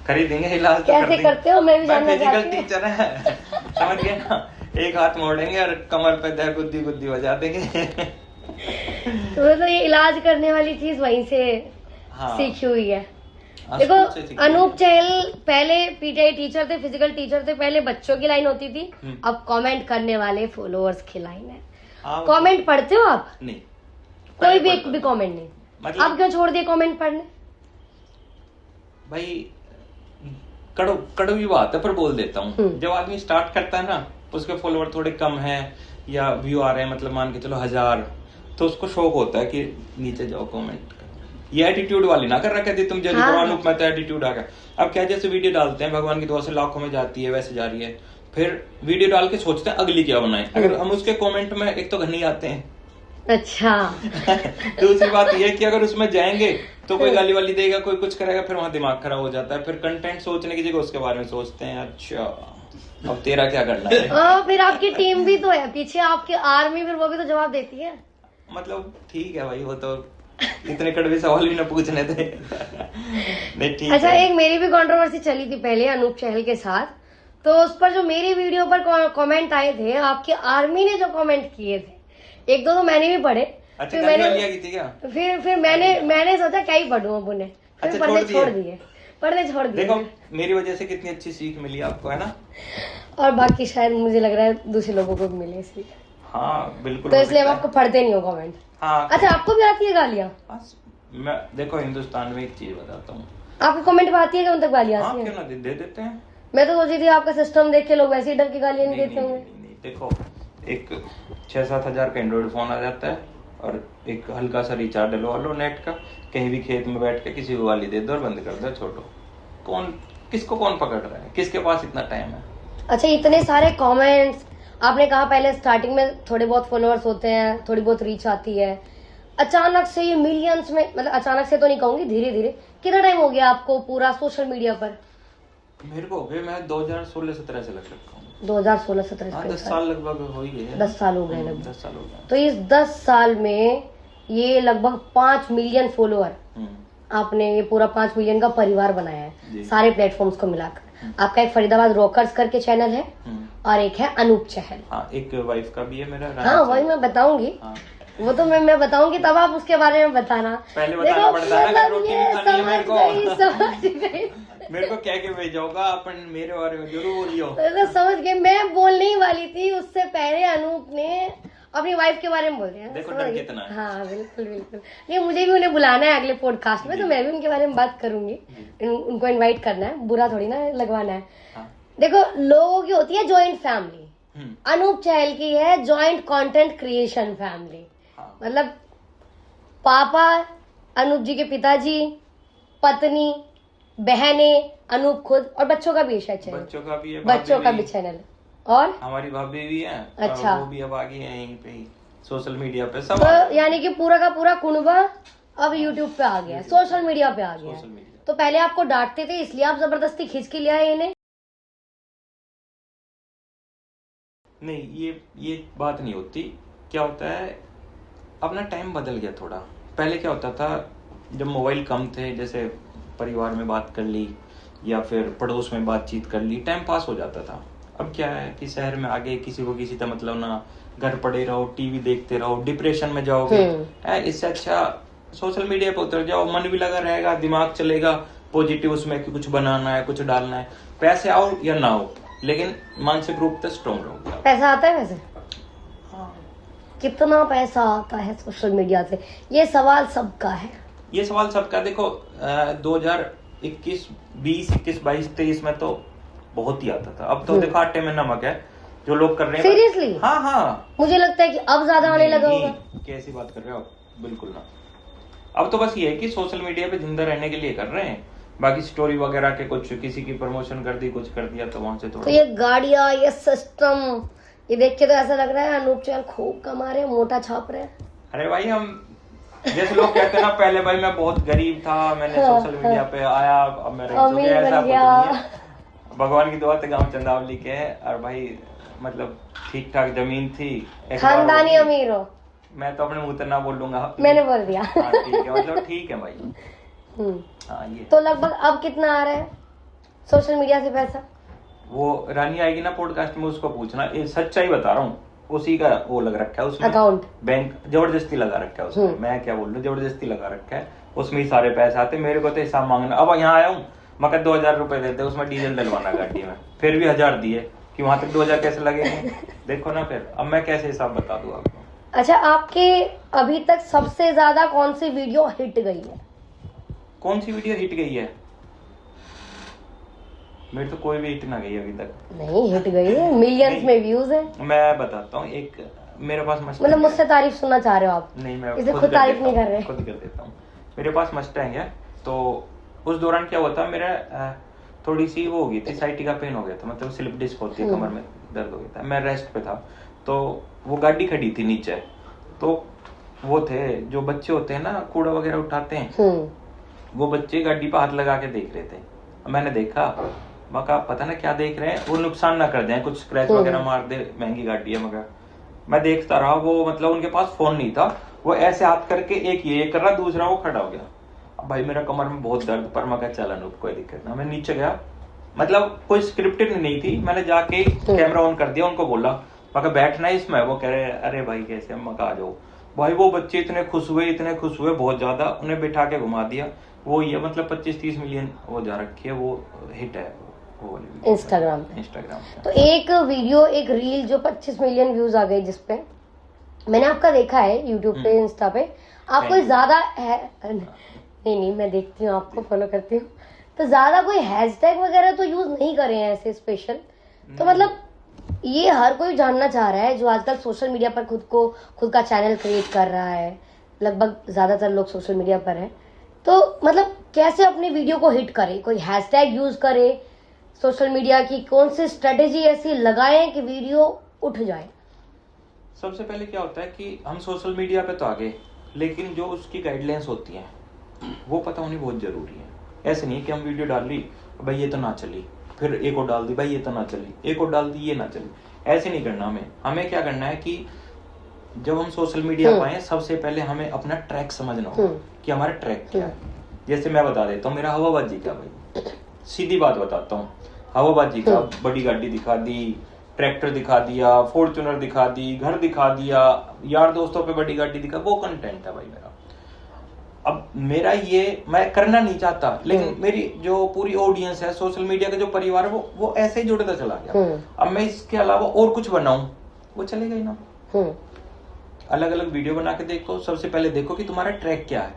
खरीदेंगे इलाज तो कैसे करते हो, मैं भी जानना चाहती हूँ। टीचर है समझ गए ना, एक हाथ मोड़ेंगे और कमर पे दर गुद्दी गुद्दी बजा देंगे। तो ये इलाज करने वाली चीज वहीं से सीखी हुई है। देखो, अनूप चहल पहले पीटीआई टीचर थे, फिजिकल टीचर थे, पहले बच्चों की लाइन होती थी, अब कमेंट करने वाले फॉलोअर्स की लाइन है। कमेंट पढ़ते हो आप? नहीं, कोई भी एक भी कमेंट नहीं। मतलब आप क्यों छोड़ दिए कमेंट पढ़ने? भाई कड़वी बात है, पर बोल देता हूँ, जब आदमी स्टार्ट करता है ना, उसके फॉलोअर थोड़े कम हैं या व्यू आ रहे हैं, मतलब मान के चलो 1000, तो उसको शौक होता है कि नीचे जाओ कमेंट कर। ये एटीट्यूड वाली ना कर रखा थी तुम, जैसे अनूप में तो एटीट्यूड आ गया। अब क्या, जैसे वीडियो डालते हैं, भगवान की दुआ से लाखों में जाती है, वैसे जा रही है, फिर वीडियो डाल के सोचते हैं अगली क्या बनाए, अगर हम उसके कमेंट में एक तो घनी आते हैं। अच्छा दूसरी बात ये कि अगर उसमें जाएंगे तो कोई गाली वाली देगा, कोई कुछ करेगा, फिर वहां दिमाग खराब हो जाता है, फिर कंटेंट सोचने की जगह उसके बारे में सोचते हैं, अच्छा अब तेरा क्या करना है। फिर आपकी टीम भी तो है पीछे, आपकी आर्मी, फिर वो भी तो जवाब देती है। मतलब ठीक है भाई, वो तो इतने कड़वे सवाल भी ना पूछने थे। नहीं ठीक अच्छा, है। एक मेरी भी कंट्रोवर्सी चली थी पहले अनूप चहल के साथ, तो उस पर जो मेरी वीडियो पर कमेंट आए थे, आपकी आर्मी ने जो कमेंट किए थे, एक दो तो मैंने भी पढ़े। अच्छा, फिर मैंने की थी क्या? फिर मैंने सोचा क्या ही पढ़ूं अब उन्हें, फिर अच्छा, पढ़ने छोड़ दिए। देखो मेरी वजह से कितनी अच्छी सीख मिली आपको, है ना, और बाकी शायद मुझे लग रहा है दूसरे लोगों को भी मिले इसलिए। हाँ बिल्कुल, तो इसलिए आपको पढ़ते नहीं हो कमेंट। हाँ, अच्छा, आपको भी आती है गालियाँ? मैं देखो हिंदुस्तान में एक चीज बताता हूँ, आपको कमेंट में आती है कि उन तक गालियाँ आती है? क्यों ना दे देते हैं। मैं तो सोची थी आपका सिस्टम देख के लोग वैसे ही डर के गालियाँ नहीं देते होंगे। नहीं, देखो एक 6-7 हजार का एंड्रॉइड फोन आ जाता है, और एक हल्का सा रिचार्ज डलवा लो नेट का, कहीं भी खेत में बैठ के किसी को गाली दे दो और बंद कर दो, छोड़ो। किसको कौन पकड़ रहा है, किसके पास इतना टाइम है? अच्छा, इतने सारे कमेंट्स, आपने कहा पहले स्टार्टिंग में थोड़े बहुत फॉलोअर्स होते हैं, थोड़ी बहुत रीच आती है, अचानक से ये मिलियंस में, मतलब अचानक से तो नहीं कहूंगी, धीरे धीरे। कितना टाइम हो गया आपको पूरा सोशल मीडिया पर? मेरे को मैं 2016-17 से लग रखा हूँ। 2016-17 10 साल लगभग हो ही गए। 10 साल हो गए लगभग। 10 साल हो गए। तो इस 10 साल में ये लगभग 5 मिलियन फॉलोअर, आपने ये पूरा 5 मिलियन का परिवार बनाया है सारे प्लेटफॉर्म्स को मिलाकर। आपका एक फरीदाबाद रॉकर्स करके चैनल है और एक है अनूप चहल। हाँ, एक वाइफ का भी है मेरा। हाँ, वही मैं बताऊंगी। वो तो मैं बताऊंगी तब आप उसके बारे में बताना। पहले बताना पड़ता है ना, रोटी भी खानी है मेरे को। समझ गई मेरे को क्या भेजोगा अपन, मेरे बारे में जरूर बोलियो। तो समझ गई, मैं बोलने ही वाली थी उससे पहले अनूप ने अपनी वाइफ के बारे में बोल दिया। देखो डर कितना है। हाँ बिल्कुल बिल्कुल। नहीं मुझे भी उन्हें बुलाना है अगले पॉडकास्ट में, तो मैं भी उनके बारे में बात करूंगी। उनको इनवाइट करना है, बुरा थोड़ी ना लगवाना है। हाँ। देखो लोगों की होती है जॉइंट फैमिली, अनूप चहल की है जॉइंट कंटेंट क्रिएशन फैमिली। मतलब पापा, अनूप जी के पिताजी, पत्नी, बहने, अनूप खुद और बच्चों का भी है चैनल। बच्चों का भी है, बच्चों का भी चैनल और हमारी भाभी भी है। अच्छा। वो भी अब आगे है यहीं पे ही सोशल मीडिया पे सब। तो यानी कि पूरा का पूरा कुनबा अब यूट्यूब पे आ गया है, सोशल मीडिया पे आ गया है। सोशल मीडिया तो पहले आपको डांटते थे इसलिए आप जबरदस्ती खींच के लिया है इन्हें? नहीं, ये बात नहीं होती। क्या होता है, अपना टाइम बदल गया थोड़ा। पहले क्या होता था, जब मोबाइल कम थे, जैसे परिवार में बात कर ली या फिर पड़ोस में बातचीत कर ली, टाइम पास हो जाता था। अब क्या है कि शहर में आगे किसी को किसी का मतलब ना, घर पड़े रहो, टीवी देखते रहो, डिप्रेशन में जाओगे। इससे अच्छा सोशल मीडिया पे उतर जाओ, मन भी लगा रहेगा, दिमाग चलेगा पॉजिटिव उसमें कि कुछ बनाना है, कुछ डालना है। पैसे आओ या ना हो, लेकिन मानसिक रूप से स्ट्रॉन्ग रहोगे। पैसा आता है वैसे? कितना पैसा आता है सोशल मीडिया से? ये सवाल सबका है। ये सवाल सबका। देखो 2021, 20, 21, 22, 23 में तो बहुत ही आता था। अब तो देखो आटे में नमक है जो लोग कर रहे हैं। सीरियसली? हाँ। मुझे लगता है कि अब ज्यादा आने लगा होगा। कैसी बात कर रहे हो आप? बिल्कुल ना। अब तो बस ये है कि सोशल मीडिया पे जिंदा रहने के लिए कर रहे हैं। बाकी स्टोरी वगैरह के कुछ किसी की प्रमोशन कर दी, कुछ कर दिया, तो वहां से तो ये गाड़ियां, ये सिस्टम, ये देख के तो ऐसा लग रहा है अनूप चहल खूब कमा रहे, मोटा छाप रहे हैं। अरे भाई, हम जैसे लोग कहते हैं ना, पहले भाई मैं बहुत गरीब था, मैंने सोशल मीडिया पे आया, अब मैं अमीर बन गया। भगवान की दुआ से गाँव चंदावली के है, और भाई मतलब ठीक ठाक जमीन थी, खानदानी अमीर हो। मैं तो अपने मुंह से ना बोलूंगा, मैंने बोल दिया। हाँ, ठीक है, मतलब ठीक है भाई। हाँ, ये तो लगभग अब कितना आ रहा है सोशल मीडिया से पैसा? वो रानी आएगी ना पॉडकास्ट में, उसको पूछना। ये सच्चाई बता रहा हूँ, उसी का वो लग रखा है उसमें, अकाउंट बैंक जबरदस्ती लगा रखा है उसमें। मैं क्या बोल रहा हूँ, जबरदस्ती लगा रखा है उसमें ही सारे पैसे आते। मेरे को तो हिसाब मांगना। अब यहाँ आया हूँ, मगर 2000 रुपए देते, उसमें डीजल डलवाना गाड़ी में, फिर भी 1000 दिए कि वहां तक 2000 कैसे लगेंगे? देखो ना, फिर अब मैं कैसे हिसाब बता दूं आपको। अच्छा, आपके अभी तक सबसे ज्यादा कौन सी वीडियो हिट गई है? कौन सी वीडियो हिट गई है? मेरी तो कोई भी हिट ना गई अभी तक। नहीं हिट गई है, मिलियंस में व्यूज है। मैं बताता हूँ, एक मेरे पास मस्टैंग, मतलब मुझसे तारीफ सुनना चाह रहे हो आप? नहीं, मैं इसे खुद तारीफ नहीं कर रहे, खुद कर देता हूँ। मेरे पास मस्टैंग है, तो उस दौरान क्या हुआ था, मेरा थोड़ी सी वो हो गई थी, साइटिका पेन हो गया था, मतलब स्लिप डिस्क होती है, कमर में दर्द हो गया था। मैं रेस्ट पे था, तो वो गाड़ी खड़ी थी नीचे, तो वो थे जो बच्चे होते हैं ना, कूड़ा वगैरह उठाते हैं, वो बच्चे गाड़ी पे हाथ लगा के देख रहे थे। मैंने देखा, मैं कहा पता ना क्या देख रहे हैं, वो नुकसान ना कर जाए, कुछ स्क्रैच वगैरह मार दे, महंगी गाड़ी है। मगर मैं देखता रहा, वो मतलब उनके पास फोन नहीं था, वो ऐसे हाथ करके एक ये कर रहा, दूसरा वो खड़ा हो गया। अब भाई मेरा कमर में बहुत दर्द, पर मैं कहा चल अनूप कोई दिक्कत ना। मैं नीचे गया, मतलब कोई स्क्रिप्टेड नहीं थी, मैंने जाके कैमरा ऑन कर दिया, उनको बोला मैं बैठना है इसमें। वो कह रहे अरे भाई कैसे? मैं कहा आ जाओ भाई। वो बच्चे इतने खुश हुए बहुत ज्यादा, उन्हें बिठा के घुमा दिया। वो ये मतलब 25-30 मिलियन वो जा रखी है, वो हिट है इंस्टाग्राम पे। तो एक वीडियो, एक रील जो 25 मिलियन व्यूज आ गई, जिसपे मैंने आपका देखा है यूट्यूब पे, इंस्टा पे, आप कोई ज्यादा नहीं मैं देखती हूँ, आपको फॉलो करती हूँ, तो ज्यादा कोई हैशटैग वगैरह तो यूज नहीं करे हैं ऐसे स्पेशल। तो मतलब ये हर कोई जानना चाह रहा है जो आजकल सोशल मीडिया पर खुद का चैनल क्रिएट कर रहा है, लगभग ज्यादातर लोग सोशल मीडिया पर है, तो मतलब कैसे अपनी वीडियो को हिट करे? कोई हैशटैग यूज करे? सोशल मीडिया की कौन सी स्ट्रेटेजी ऐसी लगाएं कि वीडियो उठ जाए? सबसे पहले क्या होता है कि हम सोशल मीडिया पे तो आगे, लेकिन जो उसकी गाइडलाइंस होती हैं वो पता होनी बहुत जरूरी है। ऐसे नहीं कि हम वीडियो डाल ली, भाई ये तो ना चली, फिर एक और डाल दी, भाई ये तो ना चली, एक और डाल दी, ये ना चली। ऐसे नहीं करना। हमें क्या करना है कि जब हम सोशल मीडिया पर आए, सबसे पहले हमें अपना ट्रैक समझना हो कि हमारा ट्रैक क्या है। जैसे मैं बता देता हूँ, मेरा हवाबाजी का, भाई सीधी बात बताता हूँ, हवाबाजी का, बड़ी गाड़ी दिखा दी, ट्रैक्टर दिखा दिया, फॉर्च्यूनर दिखा दी, घर दिखा दिया, यार दोस्तों पे बड़ी गाड़ी दिखा, वो कंटेंट है भाई मेरा। अब मेरा ये मैं करना नहीं चाहता, लेकिन मेरी जो पूरी ऑडियंस है, सोशल मीडिया का जो परिवार है, वो ऐसे ही जुड़ता चला गया। अब मैं इसके अलावा और कुछ बनाऊं, वो चलेगा ही ना। अलग अलग वीडियो बना के देखो, सबसे पहले देखो कि तुम्हारा ट्रैक क्या है,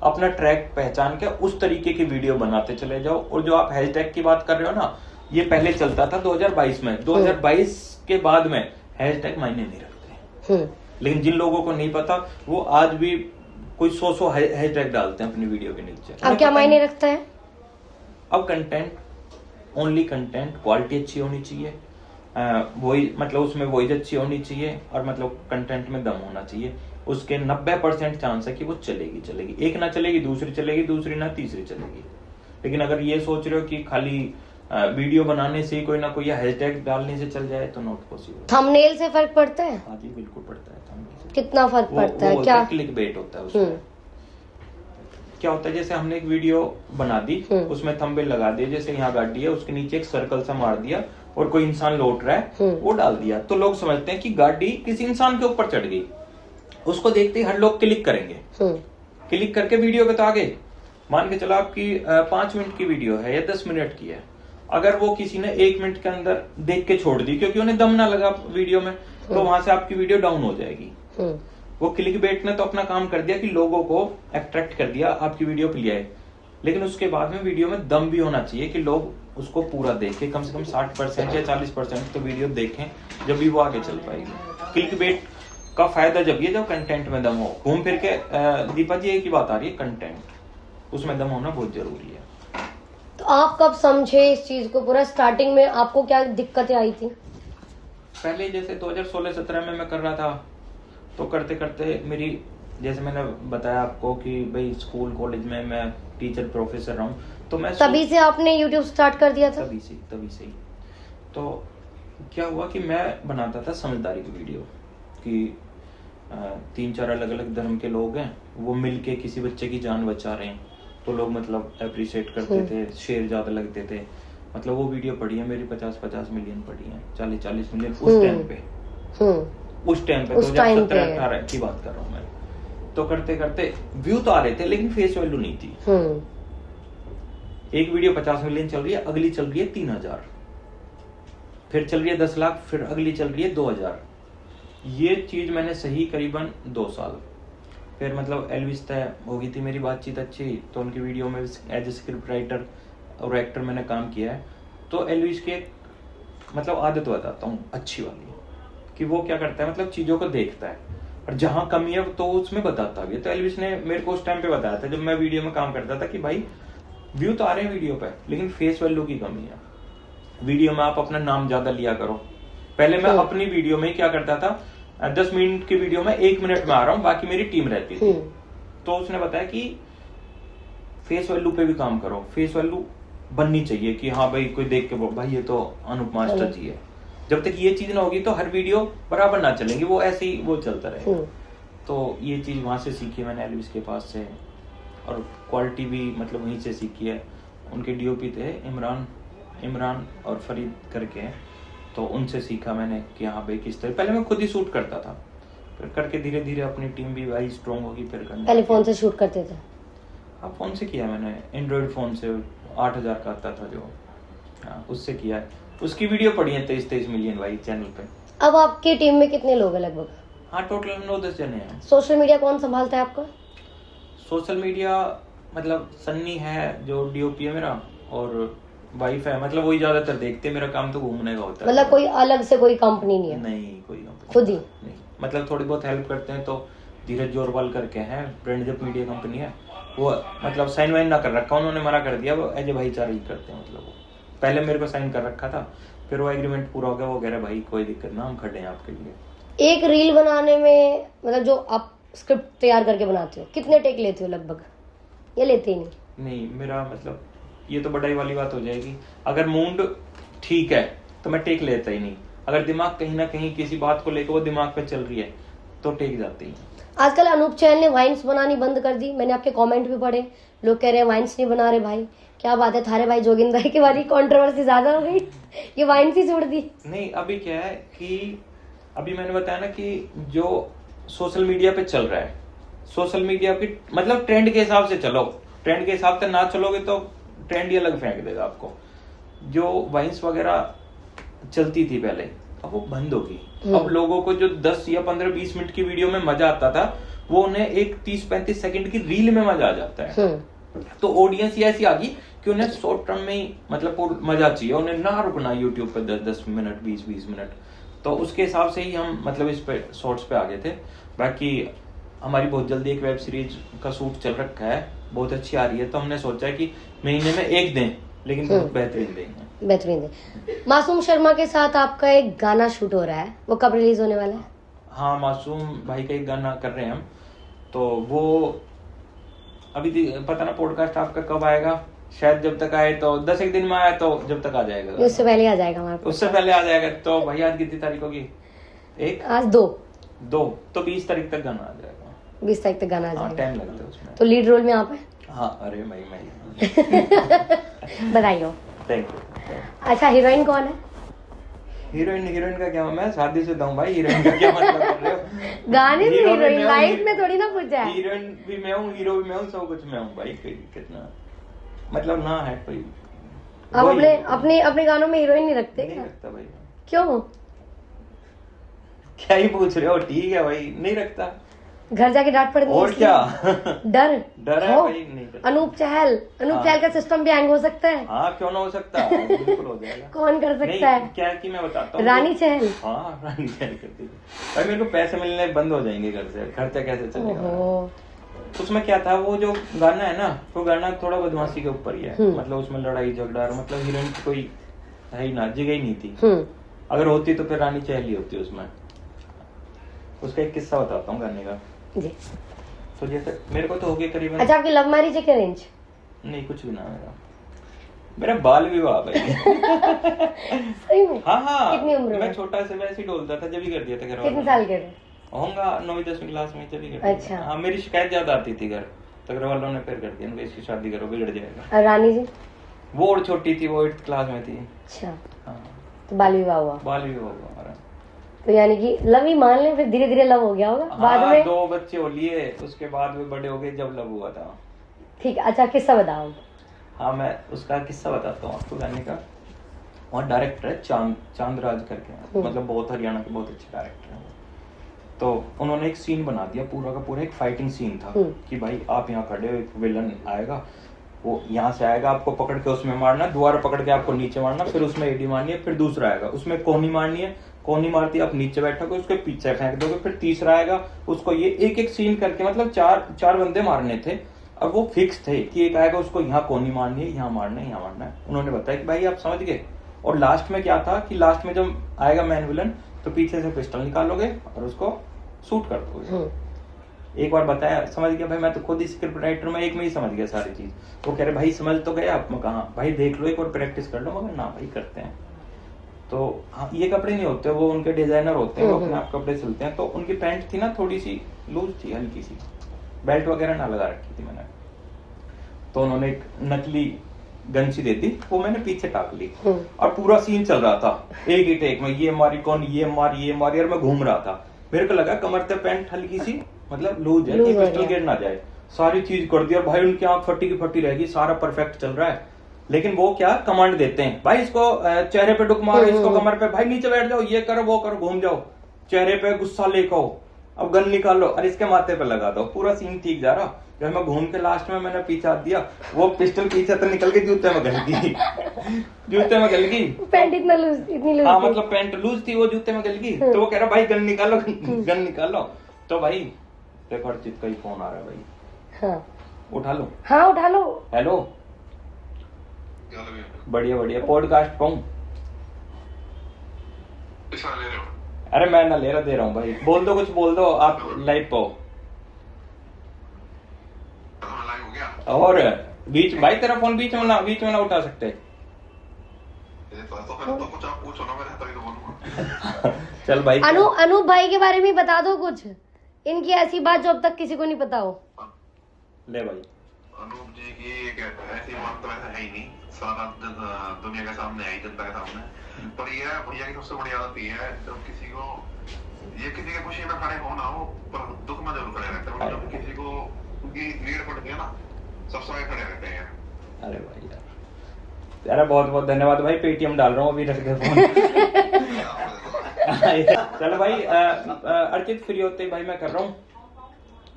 अपना ट्रैक पहचान के उस तरीके की वीडियो बनाते चले जाओ। और जो आप हैशटैग की बात कर रहे हो ना, ये पहले चलता था 2022 में, 2022 के बाद में हैशटैग मायने नहीं रखते। लेकिन जिन लोगों को नहीं पता, वो आज भी कोई 100 हैशटैग डालते हैं अपनी वीडियो के नीचे। अब क्या मायने रखता है? अब कंटेंट, ओनली कंटेंट, क्वालिटी अच्छी होनी चाहिए, वही मतलब उसमें वॉइस अच्छी होनी चाहिए, और मतलब कंटेंट में दम होना चाहिए। उसके 90% चांस है कि वो चलेगी। एक ना चलेगी, दूसरी चलेगी, दूसरी ना तीसरी चलेगी। लेकिन अगर ये सोच रहे हो कि खाली वीडियो बनाने से कोई ना कोई हैशटैग डालने से चल जाए, तो नॉट पॉसिबल। थंबनेल से फर्क पड़ता है? हाँ जी, बिल्कुल पड़ता है थंबनेल से। कितना फर्क पड़ता है? क्या क्लिक बेट होता है उसमें। क्या होता है, जैसे हमने एक वीडियो बना दी, उसमें थंबनेल लगा दिया, जैसे यहाँ गाड़ी है, उसके नीचे एक सर्कल सा मार दिया और कोई इंसान लौट रहा है, वो डाल दिया, तो लोग समझते हैं कि गाड़ी किसी इंसान के ऊपर चढ़ गई। उसको देखते ही हर लोग क्लिक करेंगे। क्लिक करके वीडियो पे तो आगे, मान के चलो आपकी 5 मिनट की वीडियो है या 10 मिनट की है, अगर वो किसी ने 1 मिनट के अंदर देख के छोड़ दी क्योंकि उन्हें दम ना लगा वीडियो में, तो वहां से आपकी वीडियो डाउन हो जाएगी। वो क्लिक बेट ने तो अपना काम कर दिया कि लोगों को अट्रैक्ट कर दिया, आपकी वीडियो पे लिया है, लेकिन उसके बाद में वीडियो में दम भी होना चाहिए कि लोग उसको पूरा देखें, कम से कम 60% या 40% तो वीडियो देखें, जब भी वो आगे चल पाएगी। क्लिक बेट का फायदा जब कंटेंट में दम हो। घूम फिर के दीपा जी एक ही बात आ रही है, कंटेंट, उसमें दम होना बहुत जरूरी है। तो आप कब समझे इस चीज को? पूरा स्टार्टिंग में आपको क्या दिक्कतें आई थी? पहले जैसे 2016-17 में मैं कर रहा था, तो करते करते मेरी, जैसे मैंने बताया आपको कि भाई स्कूल कॉलेज में मैं टीचर प्रोफेसर रहा हूँ, तो मैं तभी से आपने यूट्यूब स्टार्ट कर दिया था? तभी से ही। तो क्या हुआ कि मैं बनाता था समझदारी की वीडियो, कि 3-4 अलग अलग धर्म के लोग हैं, वो मिलके किसी बच्चे की जान बचा रहे हैं, तो लोग मतलब अप्रिशिएट करते थे, शेयर ज्यादा लगते थे। मतलब वो वीडियो पड़ी है मेरी 50-50 मिलियन पड़ी है, 40-40 मिलियन उस टाइम पे 2017-18 की बात कर रहा हूँ मैं। तो करते करते व्यू तो आ रहे थे, लेकिन फेस वैल्यू नहीं थी। एक वीडियो 50 मिलियन चल रही है, अगली चल रही है 3000, फिर चल रही है 10 लाख, फिर अगली चल रही है 2000। ये चीज मैंने सही करीबन 2 साल, फिर मतलब एल्विस तय हो गई थी मेरी बातचीत अच्छी, तो उनकी वीडियो में एज ए स्क्रिप्ट राइटर और एक्टर मैंने काम किया है। तो एल्विस की एक मतलब आदत बताता हूँ अच्छी वाली, कि वो क्या करता है, मतलब चीजों को देखता है और जहां कमी है तो उसमें बताता भी है। तो एल्विस ने मेरे को उस टाइम पे बताया था, जब मैं वीडियो में काम करता था, कि भाई व्यू तो आ रहे हैं वीडियो पे, लेकिन फेस वैल्यू की कमी है। वीडियो में आप अपना नाम ज्यादा लिया करो। पहले मैं अपनी वीडियो में क्या करता था, 10 मिनट की वीडियो में 1 मिनट में आ रहा हूँ, बाकी मेरी टीम रहती थी। तो उसने बताया कि फेस वैल्यू पे भी काम करो, फेस वैल्यू बननी चाहिए कि हाँ भाई कोई देख के भाई ये तो अनूप मास्टर जी है। जब तक ये चीज ना होगी तो हर वीडियो बराबर ना चलेगी, वो ऐसे ही वो चलता रहेगा। तो ये चीज वहां से सीखी मैंने एल्विस के पास से, और क्वालिटी भी मतलब वहीं से सीखी है। उनके डीओपी थे इमरान और फरीद करके, तो उनसे सीखा मैंने कि हाँ भाई किस तरह। पहले मैं खुद ही शूट करता था, फिर करके धीरे धीरे अपनी टीम भी भाई स्ट्रॉन्ग होगी, फिर करने। पहले फोन से शूट करते थे? हाँ, फोन से किया मैंने, एंड्रॉइड फोन से 8000 का आता था जो, हाँ उससे किया है। उसकी वीडियो पड़ी है 23 मिलियन भाई चैनल पे। अब आपकी टीम में कितने लोग हैं लगभग? हाँ, टोटल 9-10 जने हैं। सोशल मीडिया कौन संभालता है आपका? सोशल मीडिया मतलब सन्नी है जो डीओपी है मेरा, और वाइफ है, मतलब वही ज्यादातर देखते हैं। मेरा काम तो घूमने का होता है। मतलब कोई अलग से कोई कंपनी नहीं है? नहीं, कोई कंपनी खुद ही? नहीं, मतलब थोड़ी बहुत हेल्प करते हैं। तो धीरज जोरवाल करके हैं, ब्रांडजप मीडिया कंपनी है, वो मतलब साइन वाइन ना कर रखा, उन्होंने मना कर दिया, वो एज ए भाईचारा ही करते हैं। मतलब वो पहले मेरे को साइन कर रखा था, फिर वो एग्रीमेंट पूरा हो गया, वो कह रहे भाई कोई दिक्कत ना, हम खड़े हैं आपके लिए। एक रील बनाने में मतलब जो आप स्क्रिप्ट तैयार करके बनाते हो, कितने टेक लेते हो लगभग, या लेते ही नहीं? नहीं, मेरा मतलब ये तो बड़ाई वाली बात हो जाएगी। अगर मूड ठीक है तो मैं टेक लेता ही नहीं। अगर दिमाग कहीं ना कहीं किसी बात को लेकर वो दिमाग पे चल रही है तो टेक जाते ही। आजकल अनूप चहल ने वाइन्स बनानी बंद कर दी, मैंने आपके कमेंट भी पढ़े, लोग कह रहे हैं वाइन्स नहीं बना रहे भाई, क्या बात है, थारे भाई जोगिंदर भाई के बारे कंट्रोवर्सी ज्यादा हो गई, ये वाइन्स ही छोड़ दी। नहीं अभी क्या है कि अभी मैंने बताया ना कि जो सोशल मीडिया पे चल रहा है, सोशल मीडिया की मतलब ट्रेंड के हिसाब से चलो, ट्रेंड के हिसाब से ना चलोगे तो ट्रेंड ही अलग फेंक देगा आपको। जो वाइन्स वगैरह चलती थी पहले अब वो बंद होगी। अब लोगों को जो 10 या 15-20 मिनट की वीडियो में मजा आता था वो उन्हें एक 30-35 सेकंड की रील में मजा आ जाता है। तो ऑडियंस ही ऐसी आ गई कि उन्हें शॉर्ट टर्म में ही मतलब मजा चाहिए, उन्हें ना रुकना यूट्यूब पे 10-10 मिनट 20-20 मिनट। तो उसके हिसाब से ही हम मतलब इस पे शॉर्ट्स पे आ गए थे। बाकी हमारी बहुत जल्दी एक वेब सीरीज का शूट चल रखा है, बहुत अच्छी आ रही है, तो हमने सोचा है कि महीने में एक दें लेकिन बहुत बेहतरीन देंगे। बेहतरीन है। मासूम शर्मा के साथ आपका एक गाना शूट हो रहा है, वो कब रिलीज होने वाला है? हाँ मासूम भाई का एक गाना कर रहे हैं हम, तो वो अभी पता ना पॉडकास्ट आपका कब आएगा, शायद जब तक आए तो 10 दिन में आया तो जब तक आ जाएगा, उससे पहले आ जाएगा हमारे पास। उससे पहले आ जाएगा। तो भाई आज कितनी तारीख होगी? आज 2 तो 20 तारीख तक गाना आ जाएगा। 20 तारीख तक गाना आ जाएगा। टाइम लगता है उसमें। तो लीड रोल में आप हैं? हाँ अरे मैं बधाई हो। Thank you. अच्छा हीरोइन कौन है? हीरोइन का क्या, मैं शादी से हूँ भाई, हीरोइन का क्या मतलब कर रहे हो? गाने में हीरोइन, लाइफ में थोड़ी ना पूछा है। हीरोइन भी मैं हूँ, हीरो भी मैं हूँ, सब कुछ मैं हूँ भाई, कितना मतलब ना है कोई। आप अपने गानों में हीरोइन नहीं रखते? नहीं रखता भाई। क्यों? क्या ही पूछ रहे हो? ठीक है भाई नहीं रखता। घर जाके डांट पड़ती है और क्या? डर है भाई, नहीं करता। अनूप चहल का सिस्टम भी हैंग हो सकता है। हाँ क्यों ना हो सकता है, बिल्कुल हो जाएगा। कौन कर सकता है? क्या है कि मैं बताता हूँ, रानी चहल। हाँ रानी चहल करती थी भाई। मेरे को पैसे मिलने बंद हो जाएंगे घर से, खर्चा कैसे चलेगा? उसमें क्या था, वो जो गाना है ना, वो गाना थोड़ा बदमाशी के ऊपर ही है, मतलब उसमें लड़ाई झगड़ा, मतलब हीरोइन की कोई है ही ना, जगह ही नहीं थी। अगर होती तो फिर रानी चहल ही होती उसमें। उसका एक किस्सा बताता हूँ गाने का जी। तो जैसे मेरे को तो हो गया करीबन। अच्छा आपकी लव मैरिज है क्या अरेंज? नहीं कुछ भी ना, मेरा बाल विवाह भाई। सही में? हाँ कितनी उम्र में? मैं छोटा से वैसे ही डोलता था, जब ही कर दिया था घर वालों ने। कितने साल के थे? होऊंगा 9वीं-10वीं क्लास में, जब ही कर दिया। अच्छा। हाँ मेरी शिकायत ज्यादा आती थी घर, तो घर वालों ने फिर कर दिया, इसकी शादी करो बिगड़ जाएगा। और रानी जी? वो और छोटी थी, वो 8th क्लास में थी। अच्छा हाँ तो बाल विवाह हुआ? बाल विवाह हुआ हमारा। तो यानी कि लव ही मान ले, फिर धीरे धीरे लव हो गया होगा बाद में? 2 बच्चे हो लिए, उसके बाद में बड़े हो गए जब लव हुआ था। ठीक है। अच्छा किस्सा बताओ। हाँ मैं उसका किस्सा बताता हूँ आपको गाने का। वहाँ डायरेक्टर है चांदराज करके, मतलब बहुत हरियाणा के बहुत अच्छे डायरेक्टर हैं। तो उन्होंने एक सीन बना दिया, पूरा का पूरा एक फाइटिंग सीन था कि भाई आप यहाँ खड़े हो, एक विलन आएगा, वो यहाँ से आएगा, आपको पकड़ के उसमें मारना, दोबारा पकड़ के आपको नीचे मारना, फिर उसमें एडी मारनी है, फिर दूसरा आएगा उसमें कोहनी मारनी है, कोहनी मारती है आप नीचे बैठोगे, उसके पीछे फेंक दोगे, फिर तीसरा आएगा उसको, ये एक सीन करके मतलब 4 बंदे मारने थे। अब वो फिक्स थे कि एक आएगा उसको यहाँ कोहनी मारनी है, यहाँ मारना है, यहाँ मारना है। उन्होंने बताया कि भाई आप समझ गए। और लास्ट में क्या था कि लास्ट में जब आएगा मैन विलन तो पीछे से पिस्टल निकालोगे और उसको शूट कर दोगे। एक बार बताया, समझ गया भाई, मैं तो खुद ही स्क्रिप्ट राइटर में एक में ही समझ गया सारी चीज। वो कह रहे भाई समझ तो गए आप? मैं कहा भाई देख लो एक बार प्रैक्टिस कर लो। मगर ना भाई करते हैं। तो हाँ ये कपड़े नहीं होते, वो उनके डिजाइनर होते हैं, वो अपने आप कपड़े सिलते हैं। तो उनकी पैंट थी ना थोड़ी सी लूज थी, हल्की सी, बेल्ट वगैरह ना लगा रखी थी मैंने। तो उन्होंने एक नकली गन सी दे दी, वो मैंने पीछे टाक ली और पूरा सीन चल रहा था एक ही टेक में, ये मारी कौन, ये मारी और मैं घूम रहा था। मेरे को लगा कमर तक पैंट हल्की सी मतलब लूज है कि पिस्टल गिर ना जाए, सारी चीज कर दी। और भाई उनकी आंख फटी की फटी रहेगी, सारा परफेक्ट चल रहा है। लेकिन वो क्या कमांड देते हैं, भाई इसको चेहरे पे डुक मारो, इसको कमर पे, भाई नीचे बैठ जाओ, ये करो वो करो, घूम जाओ, चेहरे पे गुस्सा लेके आओ, अब गन निकालो और इसके माथे पे लगा दो। पूरा सीन ठीक जा रहा। जब मैं घूम के लास्ट में मैंने पीछे हाथ दिया, वो पिस्टल पीछे तो निकल के जूते में गल गई। जूते में गल गई, पैंट इतनी लूज। हाँ मतलब पैंट लूज थी, वो जूते में गल गई। तो वो कह रहा भाई गन निकालो, गन निकालो। तो भाई देखो अर्चित का ही फोन आ रहा है भाई। हाँ उठा लो। हाँ उठा लो। हेलो, बढ़िया पॉडकास्ट पाऊं? अरे मैं ना ले रहा, दे रहा हूँ भाई। बोल दो, कुछ बोल दो, आप लाइव पाओ। और बीच भाई तेरा फोन बीच में ना उठा सकते। कुछ आप पूछो ना, मैं रहता ही तो बोलूंगा। चल भाई अनूप भाई के बारे में बता दो कुछ, इनकी ऐसी बात जो अब तक किसी को नहीं पता हो। ले भाई। अनूप जी की एक ऐसी बात तो ऐसा है ही नहीं, सारा दुनिया के सामने है, जनता के सामने। पर ये भैया की सबसे बड़ी आदत ये है, जब किसी को ये किसी के खुशी में खड़े हो ना हो, पर दुख में जरूर खड़े रहते हैं। जब किसी को उनकी नीड पड़ती है ना, सबसे आगे खड़े रहते हैं। अरे भाई यार, यार बहुत बहुत धन्यवाद भाई। पेटीएम डाल रहा हूँ अभी, रख दे फोन। चलो भाई, अर्चित फ्री होते ही भाई मैं कर रहा हूँ,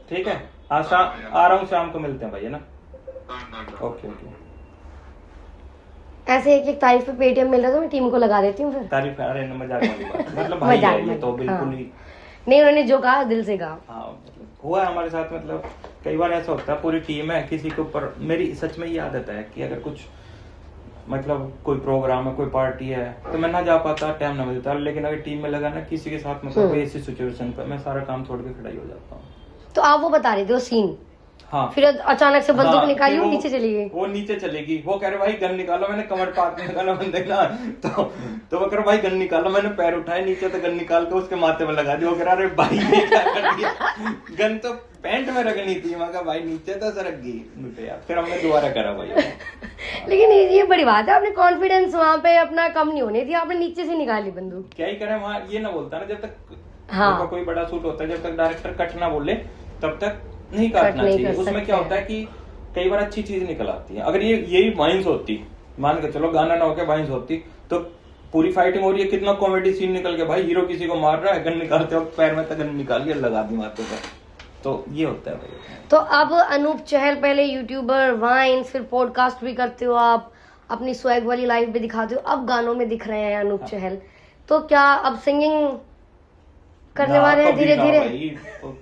ठीक है? आज आ रहा हूँ, शाम को मिलते हैं भाई, है ना? Okay okay. ऐसे एक एक तारीफ पे पेटीएम मिल रहा तो मैं टीम को लगा देती हूँ फिर। तारीफ, अरे मजाक वाली बात, मतलब भाई है ये तो बिल्कुल ही नहीं, उन्होंने जो कहा दिल से कहा। हाँ, मतलब हुआ है हमारे साथ। मतलब कई बार ऐसा होता है, पूरी टीम है, किसी के ऊपर, मेरी सच में ये आदत है कि अगर कुछ मतलब कोई प्रोग्राम है, कोई पार्टी है, तो मैं ना जा पाता, टाइम ना मिलता, लेकिन अगर टीम में लगा ना किसी के साथ, मतलब कोई ऐसी सिचुएशन पर, मैं सारा काम छोड़ के खड़ा ही हो जाता हूँ। तो आप वो बता रहे थे वो सीन, हाँ, फिर अचानक से बंदूक निकाली, वो फिर नीचे चली गई। वो नीचे चलेगी, वो कह रहे भाई गन निकालो, मैंने कमर पात में निकाला बंदे ना, तो वो कह रहे भाई गन निकालो, मैंने पैर उठाए नीचे, तो गन निकाल के उसके माथे में लगा दी। वो कह रहा अरे भाई ये क्या कर दिया, गन तो पैंट में रखनी थी। मैं कहा भाई नीचे तो सरक गई। फिर हमने दोबारा करा भाई। लेकिन ये बड़ी बात है, आपने कॉन्फिडेंस वहाँ पे अपना कम नहीं होने दिया, आपने नीचे से निकाली बंदूक। क्या ही करें, वहाँ ये ना बोलता ना, जब तक हाँ, कोई बड़ा शूट होता है, जब तक डायरेक्टर कट ना बोले तब तक नहीं काटना चाहिए। उसमें क्या होता है कि कई बार अच्छी चीज निकल आती है। अगर यही वाइंस होती, मान के चलो गाना ना होके वाइंस होती, तो पूरी फाइटिंग हो रही है, कितना कॉमेडी सीन निकल के भाई हीरो किसी को मार रहा है, गन निकालते वक्त पैर में तक गन निकाल के लगा दी माथे पर, तो ये होता है भाई। तो अब अनूप चहल, पहले यूट्यूबर, वाइन्स, फिर पॉडकास्ट भी करते हो आप, अपनी स्वैग वाली लाइफ भी दिखाते हो, अब गानों में दिख रहे हैं अनूप चहल, तो क्या अब सिंगिंग करने वाले हैं धीरे धीरे?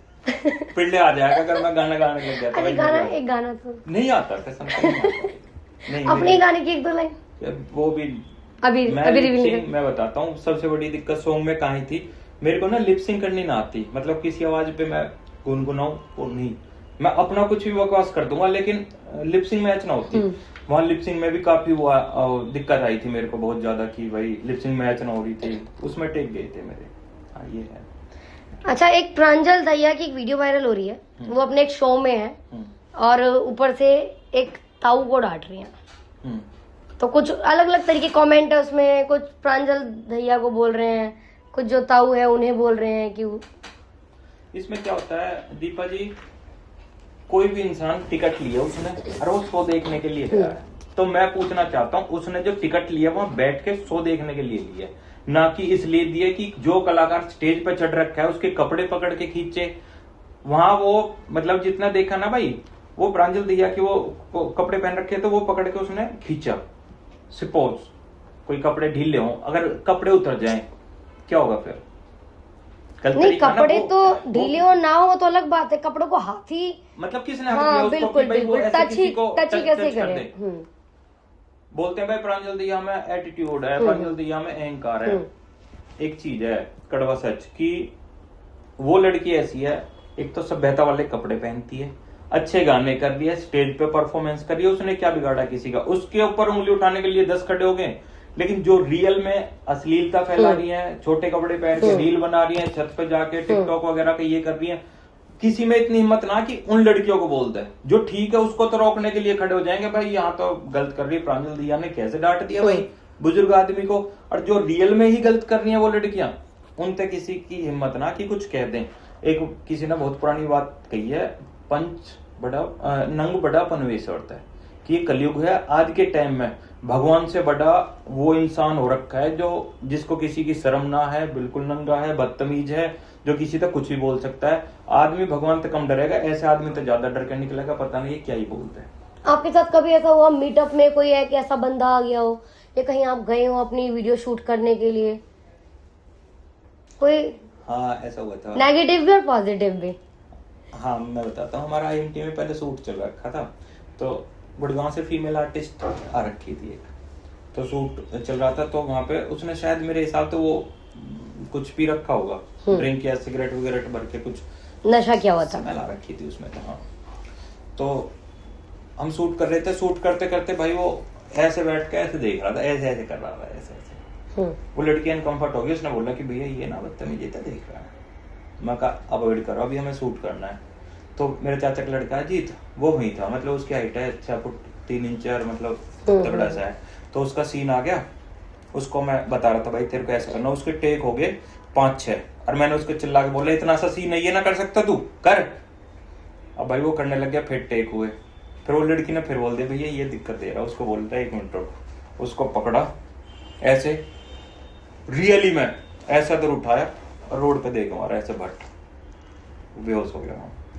पिल्ले आ जाएगा अगर मैं गाना गाने लग गया। अरे गाना, एक गाना तो नहीं आता, कसम से नहीं। अपने गाने की एक दो लाइन वो भी अभी रिवील। मैं बताता हूँ, सबसे बड़ी दिक्कत सॉन्ग में कहाँ थी, मेरे को ना लिपसिंग करनी ना आती। मतलब किसी आवाज पे मैं गुनगुनाऊं और नहीं, मैं अपना कुछ भी बकवास कर दूंगा, लेकिन लिपसिंग मैच ना होती। वहाँ लिपसिंग में भी काफी वो दिक्कत आई थी मेरे को बहुत ज्यादा, कि भाई लिपसिंग मैच ना हो रही थी, उसमें टेक गए थे मेरे। हाँ ये है। अच्छा, एक प्रांजल दहिया की एक वीडियो वायरल हो रही है, वो अपने एक शो में है और ऊपर से एक ताऊ को डांट रही है, तो कुछ अलग अलग तरीके कमेंट है उसमें, कुछ प्रांजल दहिया को बोल रहे हैं, कुछ जो ताऊ है उन्हें बोल रहे हैं कि इसमें क्या होता है दीपा जी, कोई भी इंसान टिकट लिया उसने और वो शो देखने के लिए गया है, तो मैं पूछना चाहता हूँ उसने जो टिकट लिया वहाँ बैठ के शो देखने के लिए लिया, ना कि इसलिए दिए कि जो कलाकार स्टेज पर चढ़ रखा है उसके कपड़े पकड़ के खींचे। वहां वो मतलब जितना देखा ना भाई, वो प्रांजल दहिया की वो कपड़े पहन रखे तो वो पकड़ के उसने खींचा। सपोज कोई कपड़े ढीले हों, अगर कपड़े उतर जाएं क्या होगा फिर? नहीं, कपड़े तो ढीले हो ना हो तो अलग बात है, कपड़ों को हाथ ही मतलब किसने हक दिया उसको बिल्कुल कि भाई वो ऐसे टच किसी को ही कैसे करे? बोलते हैं भाई प्रांजल दहिया में एटीट्यूड है, प्रांजल दहिया में अहंकार है। एक चीज है कड़वा सच कि वो लड़की ऐसी है, एक तो सभ्यता वाले कपड़े पहनती है, अच्छे गाने कर रही है, स्टेज पे परफॉर्मेंस कर रही है, उसने क्या बिगाड़ा किसी का? उसके ऊपर उंगली उठाने के लिए 10 खड़े हो गए, लेकिन जो रियल में अश्लीलता फैला रही है, छोटे कपड़े पहन के रील बना रही है, छत पे जाके टिकटॉक वगैरह के ये कर रही है, किसी में इतनी हिम्मत ना कि उन लड़कियों को बोलते हैं जो ठीक है उसको तो रोकने के लिए खड़े हो जाएंगे, भाई यहाँ तो गलत कर रही है प्रांजल दहिया ने, कैसे डांट दिया भाई बुजुर्ग आदमी को। और जो रियल में ही गलत कर रही है वो लड़कियां, उन तक किसी की हिम्मत ना कि कुछ कह दें। एक किसी ने बहुत पुरानी बात कही है, पंच बड़ा नंग बड़ा पनवेश होता है, कि ये कलयुग है। आज के टाइम में भगवान से बड़ा वो इंसान हो रखा है जो जिसको किसी की शर्म ना है, बिल्कुल नंगा है, बदतमीज है, जो किसी तक कुछ भी बोल सकता है। आदमी भगवान से कम डरेगा, ऐसे आदमी तो ज्यादा डर के निकलेगा, पता नहीं ये क्या ही बोलते हैं। आपके साथ कभी ऐसा हुआ मीटअप में कोई एक ऐसा बंदा आ गया हो, या कहीं आप गए हो अपनी वीडियो शूट करने के लिए, कोई? हाँ ऐसा हुआ था, नेगेटिव भी और पॉजिटिव भी। हाँ मैं बताता हूँ, हमारा IMT में पहले शूट चल रखा था, तो गुड़गांव से फीमेल आर्टिस्ट आ रखी थी एक, तो शूट चल रहा था, तो वहां पे उसने शायद मेरे हिसाब से वो कुछ पी रखा होगा, ड्रिंक या सिगरेट वगैरह भर के कुछ नशा किया हुआ था, स्मेल आ रखी थी उसमें। तो हाँ, तो हम शूट कर रहे थे, शूट करते करते भाई वो ऐसे बैठ के ऐसे देख रहा था, ऐसे ऐसे कर रहा था, ऐसे ऐसे। वो लड़की अनकंफर्ट हो गई, उसने बोला कि भैया ये ना बदतमीजी तो देख रहा है। मैं कहा अवॉइड करो, अभी हमें शूट करना है। तो मेरे चाचा का लड़का है जीत, वो वही था, मतलब उसकी हाइट है 6 फुट 3 इंच और मतलब तगड़ा सा है। तो उसका सीन आ गया, उसको मैं बता रहा था भाई तेरे को ऐसा करना, उसके टेक हो गए 5-6 और मैंने उसको चिल्ला के बोला इतना सा सीन नहीं है ना कर सकता तू कर। अब भाई वो करने लग गया, फिर टेक हुए, फिर वो लड़की ने फिर बोल दिया भैया ये दिक्कत दे रहा है, उसको बोल रहा है 1 मिनट रुक, उसको पकड़ा ऐसे रियली में ऐसा दूर उठाया और रोड पे देख मारा ऐसे, भट्ट बेहोश हो गया,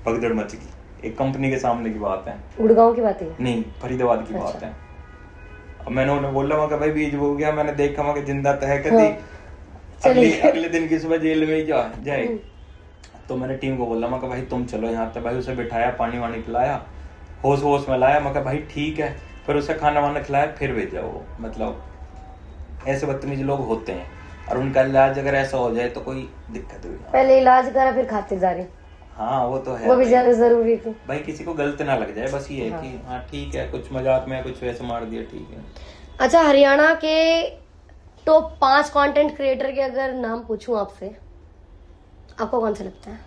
भगदड़ मच गई। एक कंपनी के सामने की बात है, गुड़गांव की बात है नहीं फरीदाबाद की बात है। अब मैंने उन्हें बोला वहां भाई बीज हो गया, मैंने देखा वहां जिंदा तह कर दी, अगले दिन की सुबह जेल में ही जाए। तो मैंने टीम को बोला मैं भाई तुम चलो यहाँ तक, भाई उसे बिठाया, पानी वानी पिलाया, होश होश में लाया, मैं भाई ठीक है, फिर उसे खाना वाना खिलाया, फिर भेजा। वो मतलब ऐसे बदतमीज लोग होते हैं और उनका इलाज अगर ऐसा हो जाए तो कोई दिक्कत हुई। पहले इलाज करा फिर खातिर जा रही, हाँ वो तो है, वो भी ज्यादा जरूरी थी भाई, किसी को गलत ना लग जाए, बस ये है कि हाँ ठीक है कुछ मजाक में कुछ वैसे मार दिया ठीक है। अच्छा, हरियाणा के टॉप 5 कंटेंट क्रिएटर के अगर नाम पूछूं आपसे, आपको कौन सा लगता है?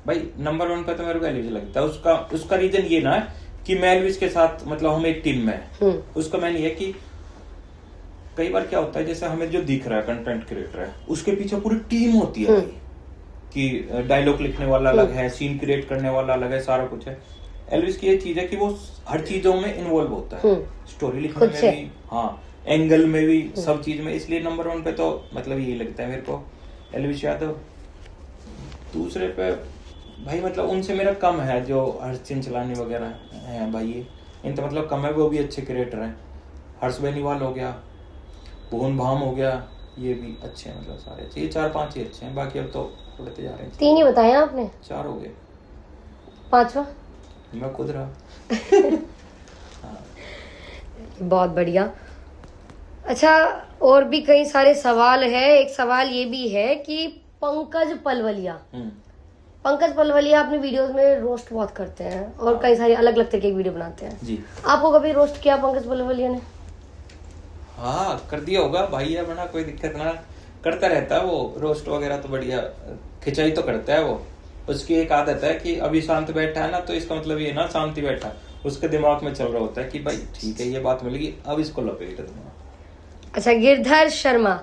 भाई नंबर 1 पे तो मेरे को एलविश लगता है। उसका रीजन ये ना है कि मैं एलविश के साथ मतलब हम एक टीम में है। उसका मैंने ये कि कई बार क्या होता है जैसे हमें जो दिख रहा है कंटेंट क्रिएटर है, उसके पीछे पूरी टीम होती है कि डायलॉग लिखने वाला अलग है, सीन क्रिएट करने वाला अलग है, सारा कुछ है। एलविश की ये चीज है कि वो हर चीजों में इन्वॉल्व होता है, स्टोरी लिखने में भी, हाँ एंगल में भी, सब चीज में, इसलिए नंबर 1 पे तो मतलब यही लगता है मेरे को एलविश यादव। दूसरे पे भाई मतलब उनसे मेरा कम है, जो हर्ष चिंचलानी वगैरह है भाई, ये इन तो मतलब कम है, वो भी अच्छे क्रिएटर हैं। हर्ष बेनीवाल हो गया, भुवन भाम हो गया, ये भी अच्छे हैं, मतलब सारे अच्छे, ये 4-5 ही अच्छे हैं, बाकी अब तो उड़ते जा रहे हैं। 3 ही बताए आपने? 4 हो गए, 5वां मैं खुद रहा। बहुत बढ़िया। अच्छा, और भी कई सारे सवाल है। एक सवाल ये भी है कि पंकज पलवलिया अपने वीडियोस में रोस्ट बहुत करते हैं और कई सारे अलग अलग तरह के वीडियो बनाते हैं जी। आपको कभी रोस्ट किया पंकज पलवलिया ने? हाँ कर दिया होगा भाई, है बना, कोई दिक्कत ना, करता रहता है वो रोस्ट वगैरह, तो बढ़िया खिंचाई तो करता है वो। उसकी एक आदत है कि अभी शांत बैठा है ना, तो इसका मतलब ये ना शांति बैठा, उसके दिमाग में चल रहा होता है कि भाई ठीक है ये बात मिलेगी, अब इसको लपेट दूंगा। अच्छा, गिरधर शर्मा,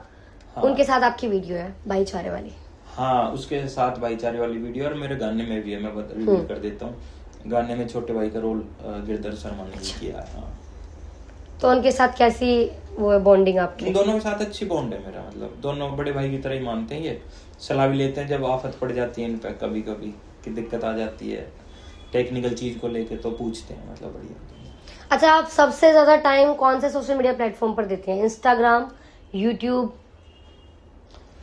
हाँ। उनके साथ आपकी वीडियो है भाईचारे वाली? हाँ, उसके साथ भाईचारे वाली वीडियो, और मेरे गाने में भी है, मैं रिव्यू कर देता हूँ। गाने में छोटे भाई का रोल गिरधर शर्मा ने किया है। हाँ। तो उनके साथ कैसी वो है बॉन्डिंग आपकी? दोनों के साथ अच्छी बॉन्ड है मेरा, मतलब दोनों बड़े भाई की तरह ही मानते हैं, ये सलाह भी लेते हैं जब आफत पड़ जाती है इन पे, कभी कभी की दिक्कत आ जाती है टेक्निकल चीज को लेके, तो पूछते हैं, मतलब बढ़िया। अच्छा, आप सबसे ज्यादा टाइम कौन से सोशल मीडिया प्लेटफॉर्म पर देते हैं? Instagram, YouTube?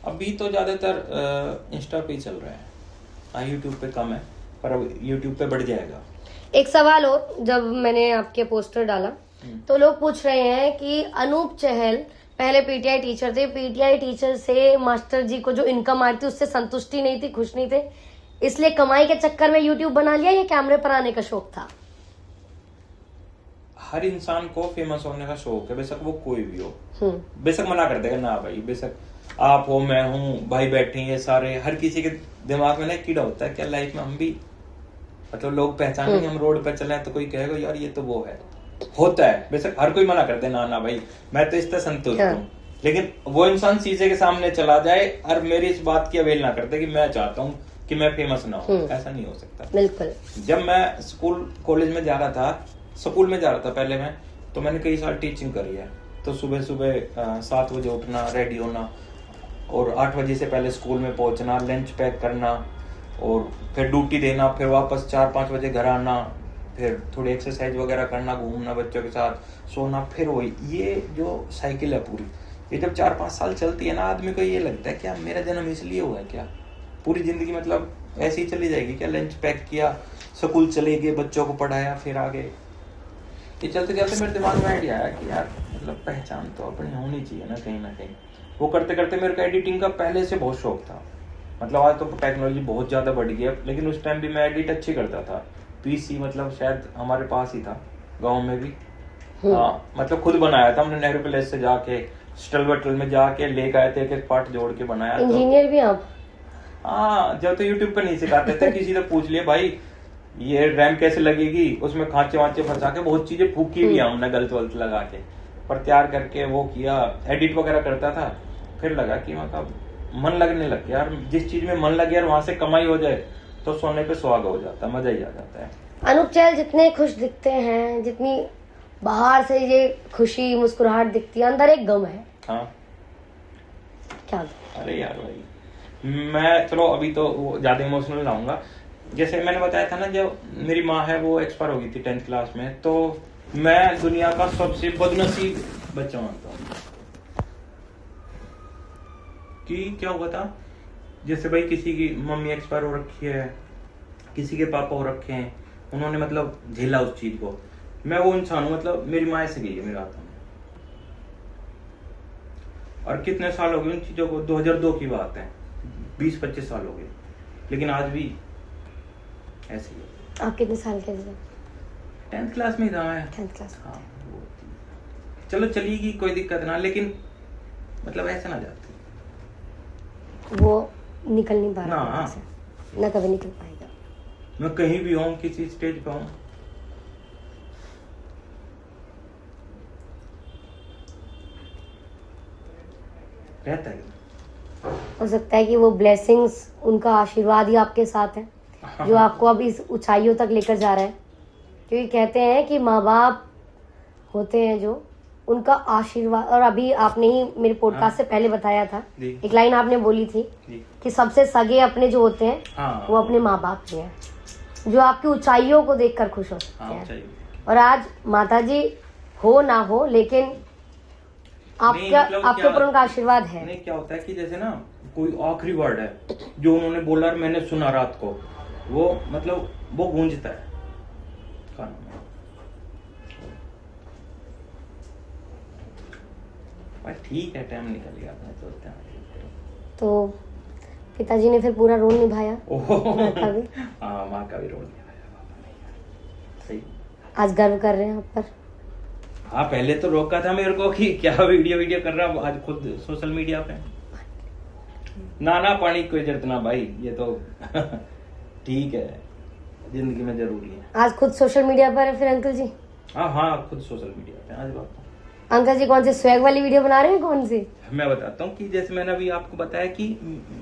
अभी तो ज्यादातर इंस्टा पे ही चल रहा है, हाँ यूट्यूब पे कम है, पर अब यूट्यूब पे बढ़ जाएगा। एक सवाल और, जब मैंने आपके पोस्टर डाला तो लोग पूछ रहे हैं कि अनूप चहल पहले पीटीआई टीचर थे, पीटीआई टीचर से मास्टर जी को जो इनकम आती थी उससे संतुष्टि नहीं थी, खुश नहीं थे, इसलिए कमाई के चक्कर में यूट्यूब बना लिया, या कैमरे पर आने का शौक था? हर इंसान को फेमस होने का शौक है, बेशक वो कोई भी हो। बेशक मना कर देगा ना भाई, बेशक आप हो, मैं हूँ, भाई बैठे हैं, ये सारे, हर किसी के दिमाग में ना कीड़ा होता है क्या लाइफ में हम भी, मतलब लोग पहचानेंगे, हम रोड पे चले तो कोई कहेगा यार ये तो वो है, होता है। बेशक हर कोई मना कर दे, ना भाई मैं तो इससे संतुष्ट हूँ, लेकिन वो इंसान शीशे के सामने चला जाए और मेरी इस बात की अवेल ना करते कि मैं चाहता हूँ कि मैं फेमस ना हूँ, ऐसा नहीं हो सकता। बिल्कुल। जब मैं स्कूल कॉलेज में जा रहा था, स्कूल में जा रहा था पहले मैं, तो मैंने कई साल टीचिंग करी है, तो सुबह सुबह 7 बजे उठना, रेडी होना, और 8 बजे से पहले स्कूल में पहुंचना, लंच पैक करना, और फिर ड्यूटी देना, फिर वापस 4-5 बजे घर आना, फिर थोड़ी एक्सरसाइज वगैरह करना, घूमना बच्चों के साथ, सोना, फिर वही, ये जो साइकिल है पूरी, ये जब 4-5 साल चलती है ना, आदमी को ये लगता है क्या मेरा जन्म इसलिए हुआ है क्या, पूरी जिंदगी मतलब ऐसे ही चली जाएगी क्या, लंच पैक किया, स्कूल चले गए, बच्चों को पढ़ाया, फिर आगे। ये चलते चलते मेरे दिमाग में आइडिया आया कि यार मतलब पहचान तो अपनी होनी चाहिए ना कहीं। वो करते करते मेरे को एडिटिंग का पहले से बहुत शौक था, मतलब आज तो टेक्नोलॉजी बहुत ज्यादा बढ़ गई है, लेकिन उस टाइम भी मैं एडिट अच्छी करता था। पीसी मतलब शायद हमारे पास ही था, गांव में भी। हाँ, मतलब खुद बनाया था हमने, नेहरू पैलेस से जाके, स्टल वटल में जाके लेके आए थे, एक पार्ट जोड़ के बनाया। इंजीनियर भी आप? हाँ, जब तो यूट्यूब पे नहीं सिखाते थे, किसी से पूछ लिया भाई ये रैम कैसे लगेगी, उसमें खांचे वांचे फंसा के बहुत चीजें फूकी भी हमने गलत वलत लगा के, पर तैयार करके वो किया, एडिट वगैरह करता था। फिर लगा कि मतलब मन लगने लग गया यार, जिस चीज में मन लगे यार वहां से कमाई हो जाए तो सोने पे सुहागा हो जाता है, मजा ही आ जाता है। अनूप चहल जितने खुश दिखते हैं, जितनी बाहर से ये खुशी मुस्कुराहट दिखती है, अंदर एक गम है। हाँ क्या? अरे यार भाई, मैं चलो अभी तो वो ज्यादा इमोशनल लाऊंगा। जैसे मैंने बताया था ना, जब मेरी माँ है वो एक्सपायर हो गई थी 10th क्लास में, तो मैं दुनिया का सबसे बदनसीब बच्चा मानता हूँ। कि क्या हुआ था, जैसे भाई किसी की मम्मी एक्सपायर हो रखी है, किसी के पापा हो रखे हैं, उन्होंने मतलब झेला उस चीज को। मैं वो इंसान हूँ, मतलब मेरी माँ ऐसे गई है मेरे हाथों में, और कितने साल हो गए उन चीजों को, 2002 की बात है, 20-25 साल हो गए, लेकिन आज भी ऐसे ही है। आप कितने साल के थे? 10th क्लास में ही था मैं। 10th class. हाँ वो चलो चलेगी, कोई दिक्कत ना, लेकिन मतलब ऐसे ना जाती, वो निकल नहीं पा रहा ना। है, ना कभी निकल पाएगा। मैं कहीं भी हूँ, किसी स्टेज पे हूँ, रहता है। हो सकता है कि वो ब्लेसिंग्स, उनका आशीर्वाद ही आपके साथ है, जो आपको अब इस ऊंचाइयों तक लेकर जा रहा है। क्योंकि कहते हैं कि माँ बाप होते हैं जो, उनका आशीर्वाद, और अभी आपने ही मेरे पॉडकास्ट से पहले बताया था, एक लाइन आपने बोली थी कि सबसे सगे अपने जो होते हैं वो अपने माँ बाप ही हैं, जो आपकी ऊंचाइयों को देखकर खुश हो सकते हैं। और आज माताजी हो ना हो, लेकिन आपका आपके ऊपर उनका आशीर्वाद है। नहीं, क्या होता है कि जैसे ना कोई आखिरी वर्ड है जो उन्होंने बोला और मैंने सुना रात को, वो मतलब वो गूंजता है कानों में। ठीक है, टाइम निकल गया, अपने सोचते हैं। तो पिताजी ने फिर पूरा रोल निभाया। माँ का भी रोल निभाया। सही। आज गर्व कर रहे हैं आप पर? हाँ, पहले तो रोका था मेरे को कि क्या वीडियो कर रहा, आज खुद सोशल मीडिया पे। ना पानी कोई जरूरत ना भाई, ये तो ठीक है, जिंदगी में जरूरी है। आज खुद सोशल मीडिया पर है फिर अंकल जी? हाँ, खुद सोशल मीडिया पे आज बात। अंकल जी कौन से स्वैग वाली वीडियो बना रहे हैं, कौन सी? मैं बताता हूँ कि जैसे मैंने अभी आपको बताया कि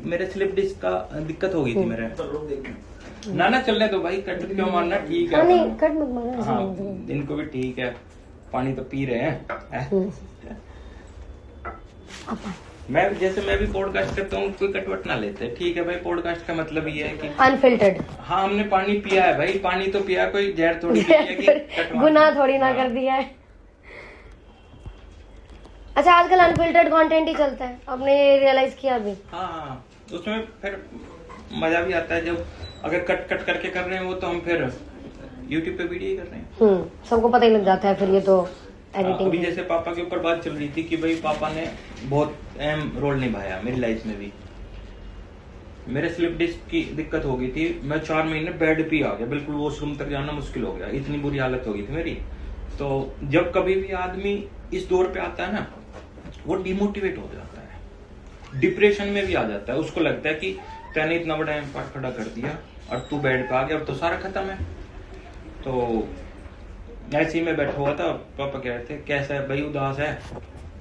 मेरे स्लिप डिस्क का दिक्कत हो गई थी मेरे। ना चलने दो भाई, कट क्यों मारना, ठीक है। नहीं, कट मत मारना। हाँ, इनको भी ठीक है, पानी तो पी रहे हैं। मैं भी पॉडकास्ट करता हूँ, कोई कटवट ना लेते, ठीक है भाई। पॉडकास्ट का मतलब ये है कि अनफिल्टर्ड। हाँ, हमने पानी पिया है भाई, पानी तो पिया, कोई जहर थोड़ी पिया कि गुनाह थोड़ी ना कर दिया है। अच्छा, आजकल अनफिल्टर्ड कंटेंट ही चलता है, आपने रियलाइज किया अभी? हाँ, उसमें फिर मजा भी आता है, जब अगर कट करके कर रहे हैं वो, तो हम फिर YouTube पे वीडियो ही कर रहे हैं। सबको पता ही लग जाता है फिर, ये तो एडिटिंग। अभी जैसे पापा के ऊपर बात चल रही थी कि भाई पापा ने बहुत अहम रोल निभाया मेरी लाइफ में भी। मेरे स्लिप डिस्क की दिक्कत हो गई थी, मैं 4 महीने बेड पे आ गया, बिल्कुल वॉशरूम तक जाना मुश्किल हो गया, इतनी बुरी हालत हो गई थी मेरी। तो जब कभी भी आदमी इस दौर पे आता है ना, वो डिमोटिवेट हो जाता है, डिप्रेशन में भी आ जाता है। उसको लगता है कि तैने इतना बड़ा एम्पायर खड़ा कर दिया और तू बेड पे आ गया, अब तो सारा खत्म है। तो ऐसे ही मैं बैठा हुआ था, पापा कह रहे थे कैसा है भाई, उदास है,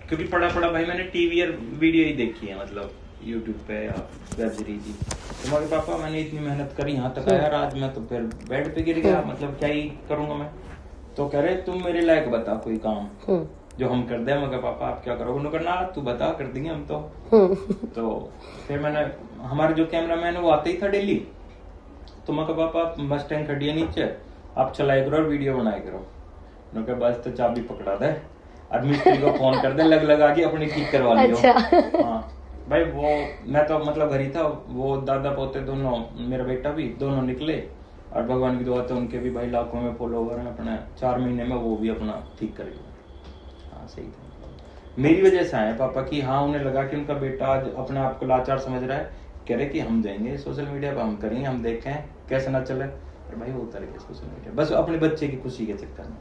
क्योंकि पड़ा भाई मैंने टीवी और वीडियो ही देखी है, मतलब यूट्यूब पे या वेब सीरीज ही। तो मगर पापा मैंने इतनी मेहनत करी, यहाँ तक आया, आज मैं तो फिर बेड पे गिर गया, मतलब क्या ही करूंगा मैं। तो कह रहे तुम मेरे लायक बता कोई काम जो हम कर दे। मगर पापा आप क्या करोगे? उन्होंने कहा ना तू बता, कर देंगे हम तो। तो फिर मैंने, हमारे जो कैमरामैन है वो आते ही था डेली, तो मैं कहा पापा बस स्टैंड खड़ी है नीचे, आप चलाए करो और वीडियो बनाए करो। उन्होंने कहा बस तो चाबी पकड़ा दे और मिस्त्री को फोन कर दे, लगा के अपनी ठीक करवा लियो। अच्छा। हाँ भाई, वो मैं तो मतलब घर ही था, वो दादा पोते दोनों, मेरा बेटा भी, दोनों निकले, और भगवान की दुआ तो उनके भी भाई लाखों में फॉलोवर हैं अपने, 4 महीने में वो भी अपना ठीक कर लिया। हाँ सही था, मेरी वजह से आए पापा की। हाँ, उन्हें लगा कि उनका बेटा आज अपने आप को लाचार समझ रहा है, कह रहे कि हम जाएंगे सोशल मीडिया पर, हम करेंगे, हम देखें कैसे ना चले। और भाई वो उतर गए सोशल मीडिया, बस अपने बच्चे की खुशी के चक्कर में।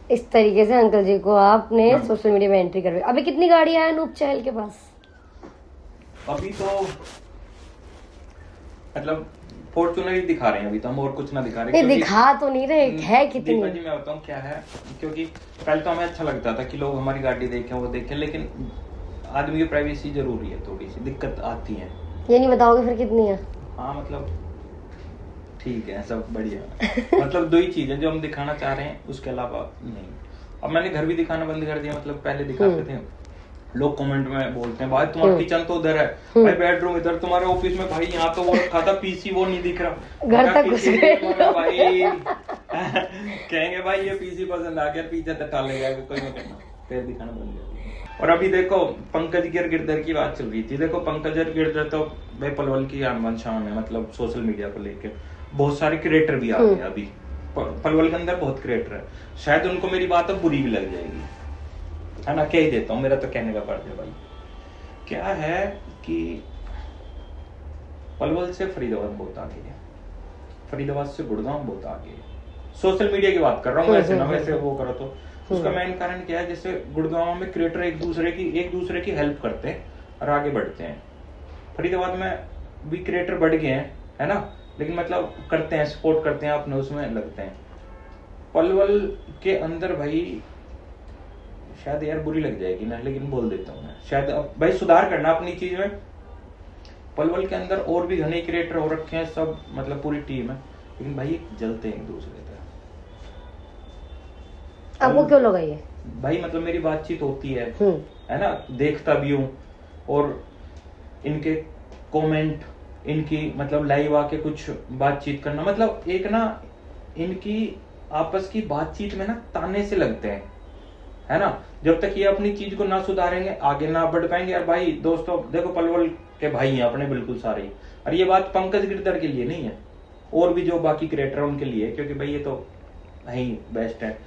इस तरीके से अंकल जी को आपने सोशल मीडिया में एंट्री करवाई। अभी कितनी गाड़ियां हैं अनूप चहल के पास? अभी तो मतलब फॉर्च्यूनर ही दिखा रहे हैं अभी तो हम, और कुछ ना दिखा रहे नहीं, क्योंकि- दिखा तो नहीं रहे, है कितनी। दीपा जी मैं बताऊं क्या है, क्योंकि पहले तो हमें अच्छा लगता था कि लोग हमारी गाड़ी देखें वो देखें, लेकिन आदमी की प्राइवेसी जरूरी है, थोड़ी सी दिक्कत आती है। ये नहीं बताओगे फिर कितनी है? हाँ मतलब ठीक है, सब बढ़िया। मतलब दो ही चीजें जो हम दिखाना चाह रहे हैं, उसके अलावा नहीं। अब मैंने घर भी दिखाना बंद कर दिया, मतलब पहले दिखाते थे, लोग कमेंट में बोलते हैं भाई तुम्हारा किचन तो उधर है, भाई बेडरूम इधर, तुम्हारे ऑफिस में भाई यहाँ तो वो रखा था पीसी, वो नहीं दिख रहा घर तक घुस गए। भाई कहेंगे भाई ये पीसी पसंद आ गया, पीछे तक डाले जाएगा, कोई नहीं करना, फिर दिखाना बंद कर दिया। और अभी देखो पंकज गिरधर की बात चल रही थी, देखो पंकज गिरधर तो भाई पलवल की आन शान है, मतलब सोशल मीडिया को लेके बहुत सारे क्रिएटर भी आ गए अभी पलवल के अंदर, बहुत क्रिएटर है, शायद उनको मेरी बात अब बुरी भी लग जाएगी, है ना, कह ही देता हूँ, मेरा तो कहने का फर्ज है भाई। क्या है कि पलवल से फरीदाबाद बहुत आगे है, फरीदाबाद से गुड़गांव बहुत आगे है, सोशल मीडिया की बात कर रहा हूँ, वैसे ना वैसे वो करो तो उसका मेन कारण क्या है, जैसे गुड़गांव में क्रिएटर एक दूसरे की हेल्प करते हैं और आगे बढ़ते हैं, फरीदाबाद में भी क्रिएटर बढ़ गए हैं, है ना, लेकिन मतलब करते हैं, सपोर्ट करते हैं, अपने उसमें लगते हैं। पलवल के अंदर भाई शायद यार बुरी लग जाएगी ना, लेकिन बोल देता हूँ मैं, शायद अब भाई सुधार करना अपनी चीज में। पलवल के अंदर और भी घने क्रिएटर हो रखे हैं सब, मतलब पूरी टीम है, लेकिन भाई जलते हैं एक दूसरे से। आपको क्यों लगा ये? भाई मतलब मेरी बातचीत होती है ना, देखता भी हूँ, और इनके कमेंट, इनकी मतलब लाइव आके कुछ बातचीत करना, मतलब एक ना इनकी आपस की बातचीत में ना ताने से लगते हैं, है ना, जब तक ये अपनी चीज को ना सुधारेंगे आगे ना बढ़ पाएंगे। और भाई दोस्तों देखो पलवल के भाई हैं अपने बिल्कुल सारे ही, और ये बात पंकज गिरधर के लिए नहीं है, और भी जो बाकी क्रिएटर है उनके लिए, क्योंकि भाई ये तो है ही बेस्ट है।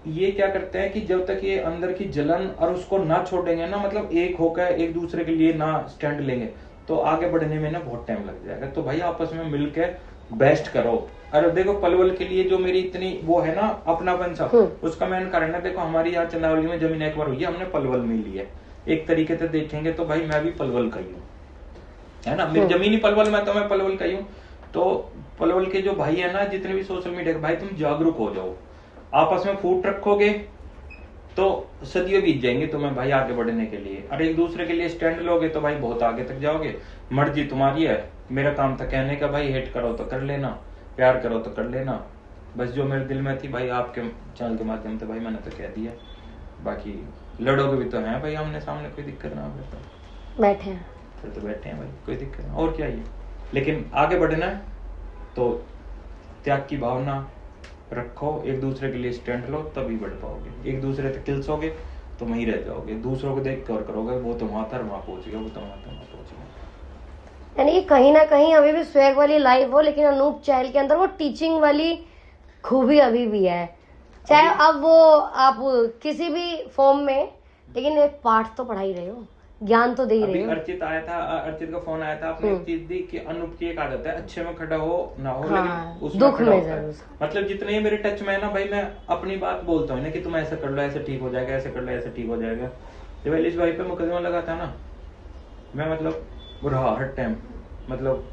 ये क्या करते हैं कि जब तक ये अंदर की जलन और उसको ना छोड़ेंगे ना, मतलब एक होकर एक दूसरे के लिए ना स्टैंड लेंगे, तो आगे बढ़ने में ना बहुत टाइम लग जाएगा। तो भाई आपस में मिलकर बेस्ट करो। अरे देखो पलवल के लिए जो मेरी इतनी वो है ना अपनापन सा, उसका मेन कारण है, देखो हमारी यहाँ चंद्रावली में जमीन एक बार हुई है, हमने पलवल में ली है, एक तरीके से देखेंगे तो भाई मैं भी पलवल का ही हूँ, है ना, मेरी जमीन ही पलवल में, तो मैं पलवल का ही हूँ। तो पलवल के जो भाई है ना, जितने भी सोशल मीडिया के भाई, तुम जागरूक हो जाओ, आपस में फूट रखोगे तो सदियों बीत जाएंगे तुम्हें भाई आगे बढ़ने के लिए, और एक दूसरे के लिए स्टैंड लोगे तो भाई बहुत आगे तक जाओगे। मर्जी तुम्हारी है, मेरा काम था कहने का भाई, हेट करो तो कर लेना, प्यार करो तो कर लेना, बस जो मेरे दिल में थी भाई आपके चैनल के माध्यम से भाई मैंने तो कह दिया। बाकी लड़ोगे भी तो हैं भाई आमने सामने, कोई दिक्कत ना हो, तो बैठे हैं, फिर तो बैठे हैं भाई, कोई दिक्कत ना, और क्या है। लेकिन आगे बढ़ना है तो त्याग की भावना रखो, एक दूसरे के लिए स्टैंड लो, तभी बढ़ पाओगे। एक दूसरे से किलसोगे तो वहीं रह जाओगे, दूसरों को देख कर करोगे, वो तो वहां था वहां पहुंच गया, वो तो वहां था वहां पहुंच गया। यानी कहीं ना कहीं अभी भी स्वैग वाली लाइफ हो, लेकिन अनूप चहल के अंदर वो टीचिंग वाली खूबी अभी भी है, चाहे अब वो आप किसी भी फॉर्म में, लेकिन एक पाठ तो पढ़ा ही रहे हो, ज्ञान तो दे ही रहे हो। अर्चित आया था, अर्चित का फोन आया था, आपने एक चीज दी कि अनूप की एक आदत है, अच्छे में खड़ा हो ना हो, हाँ, लेकिन उसमें दुख खड़ा में होता है। जरूर। मतलब जितने ही मेरे टच में है ना भाई, मैं अपनी बात बोलता हूँ ना कि तुम ऐसा कर लो, ऐसे ठीक हो जाएगा, ऐसे कर लो, ऐसे ठीक हो जाएगा। जब एलिश भाई पे मुकदमा लगा था ना, मैं मतलब रहा हर टाइम, मतलब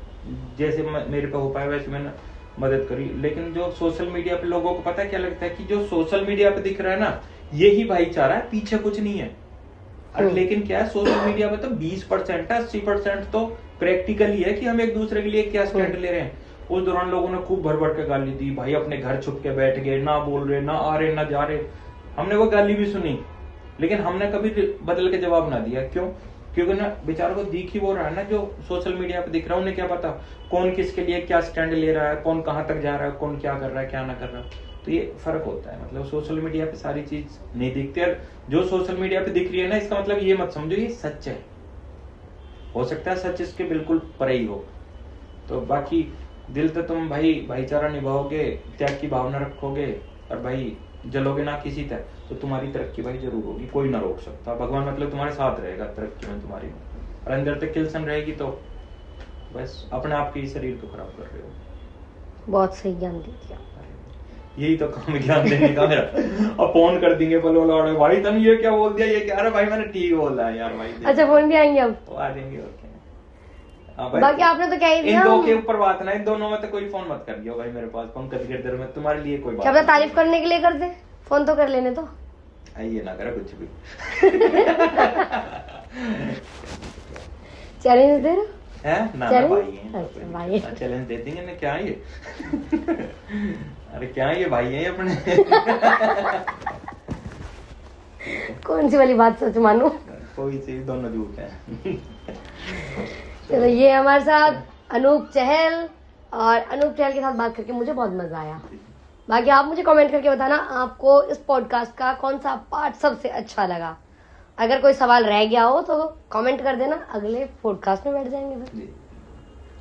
जैसे मेरे पे हो पाया वैसे मैंने मदद करी। लेकिन जो सोशल मीडिया पे लोगों को पता है क्या लगता है कि जो सोशल मीडिया पे दिख रहा है ना, यही भाईचारा है, पीछे कुछ नहीं है। लेकिन क्या है, सोशल मीडिया पे तो 20% है, 80% तो प्रैक्टिकल ही है कि हम एक दूसरे के लिए क्या स्टैंड ले रहे हैं। उस दौरान लोगों ने खूब भर भर के गाली दी भाई, अपने घर छुप के बैठ गए, ना बोल रहे, ना आ रहे, ना जा रहे। हमने वो गाली भी सुनी, लेकिन हमने कभी बदल के जवाब ना दिया। क्यों? क्योंकि ना बेचारों को दिख ही वो रहा है ना, जो सोशल मीडिया पे दिख रहा है। उन्हें क्या पता कौन किसके लिए क्या स्टैंड ले रहा है, कौन कहाँ तक जा रहा है, कौन क्या कर रहा है, क्या ना कर रहा है। तो ये फर्क होता है, मतलब सोशल मीडिया पे सारी चीज नहीं दिखती। और जो सोशल मीडिया पे दिख रही है ना, इसका मतलब ये मत समझो ये सच है, हो सकता है सच इसके बिल्कुल परे ही हो। तो बाकी दिल तो तुम भाई भाईचारा निभाओगे, त्याग की भावना रखोगे, और भाई जलोगे ना किसी तक, तो तुम्हारी तरक्की भाई जरूर होगी, कोई ना रोक सकता। भगवान मतलब तुम्हारे साथ रहेगा तरक्की में तुम्हारी, और अंदर तक किलसन रहेगी तो बस अपने आप के शरीर को खराब कर रहे हो। बहुत सही ज्ञान दे दिया। यही तो काम ज्ञान देने का मेरा। और फोन कर देंगे बोलो भाई तुम ये क्या बोल दिया, ये क्या, अरे भाई मैंने ठीक बोला है यार भाई। अच्छा फोन भी आएंगे अब, वो आ जाएंगे और क्या। हाँ भाई, बाकी आपने तो क्या ही दिया। इन दो के ऊपर बात ना, इन दोनों में तो कोई फोन मत कर दियो भाई मेरे पास, फोन कर देर में तुम्हारे लिए कोई बात क्या पता तारीफ करने के लिए कर दे, फोन तो कर लेने तो। ये ना करा कुछ भी। चैलेंज दे रहे हो? है ना चैलेंज? भाई हैं, अच्छा, भाई हैं। चैलेंज दे देंगे ना, क्या ये। अरे क्या ये भाई हैं ये अपने। कौन सी वाली बात सच मानूं? कोई सी, दोनों झूठ है। चलो ये हमारे साथ अनूप चहल, और अनूप चहल के साथ बात करके मुझे बहुत मजा आया। बाकी आप मुझे कमेंट करके बताना आपको इस पॉडकास्ट का कौन सा पार्ट सबसे अच्छा लगा। अगर कोई सवाल रह गया हो तो कमेंट कर देना, अगले पॉडकास्ट में बैठ जाएंगे फिर।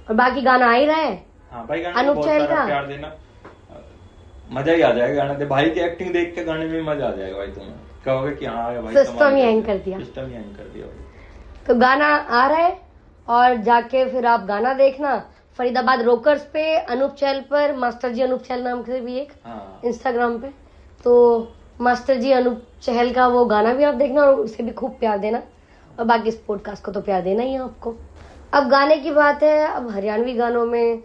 और बाकी गाना आ ही रहा है। हाँ भाई, गाना अनूप बहुत चहल सारा का प्यार देना, मजा ही आ जाएगा गाना दे। भाई की एक्टिंग देख के गाने में मजा आ जाएगा भाई, तुम्हें कहोगे कि हाँ भाई सिस्टम ही हैंग कर दिया, सिस्टम ही हैंग कर दिया भाई। तो गाना आ रहा है और जाके फिर आप गाना देखना। फरीदाबाद रोकर्स पे, अनूप चहल पर, मास्टर जी अनूप चहल नाम से भी एक इंस्टाग्राम पे, तो मास्टर जी अनूप चहल का वो गाना भी आप देखना और उसे भी खूब प्यार देना। और बाकी इस पॉडकास्ट को तो प्यार देना ही है आपको। अब गाने की बात है, अब हरियाणवी गानों में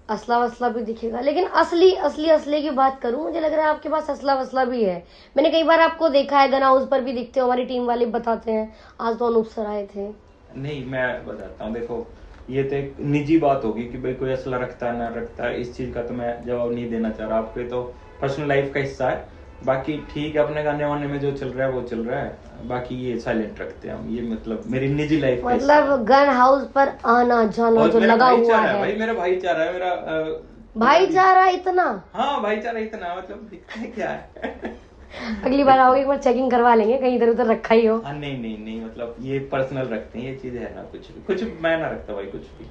असला वसला भी दिखेगा, लेकिन असली की बात करूं, मुझे लग रहा है आपके पास असला वसला भी है। मैंने कई बार आपको देखा है, गन हाउस पर भी दिखते हो, हमारी टीम वाले बताते हैं। आज तो अनूप सर आए थे। नहीं, मैं बताता हूँ, देखो ये तो एक निजी बात होगी कि भाई कोई असला रखता है ना रखता है, इस चीज का तो मैं जवाब नहीं देना चाह रहा आपके, तो पर्सनल लाइफ का हिस्सा है। बाकी ठीक है, अपने गाने वाने में जो चल रहा है वो चल रहा है, बाकी ये साइलेंट रखते हैं हम, ये मतलब मेरी निजी लाइफ का हिस्सा है। मतलब गन हाउस पर आना जाना जो लगा हुआ है भाई, मेरा भाईचारा है, मेरा भाईचारा इतना। हाँ भाईचारा इतना, मतलब दिखता है क्या है। अगली बार आओगे एक बार चेकिंग करवा लेंगे, कहीं इधर उधर रखा ही हो। हाँ नहीं, मतलब ये पर्सनल रखते हैं, ये चीज है ना, कुछ मैं ना रखता भाई, कुछ भी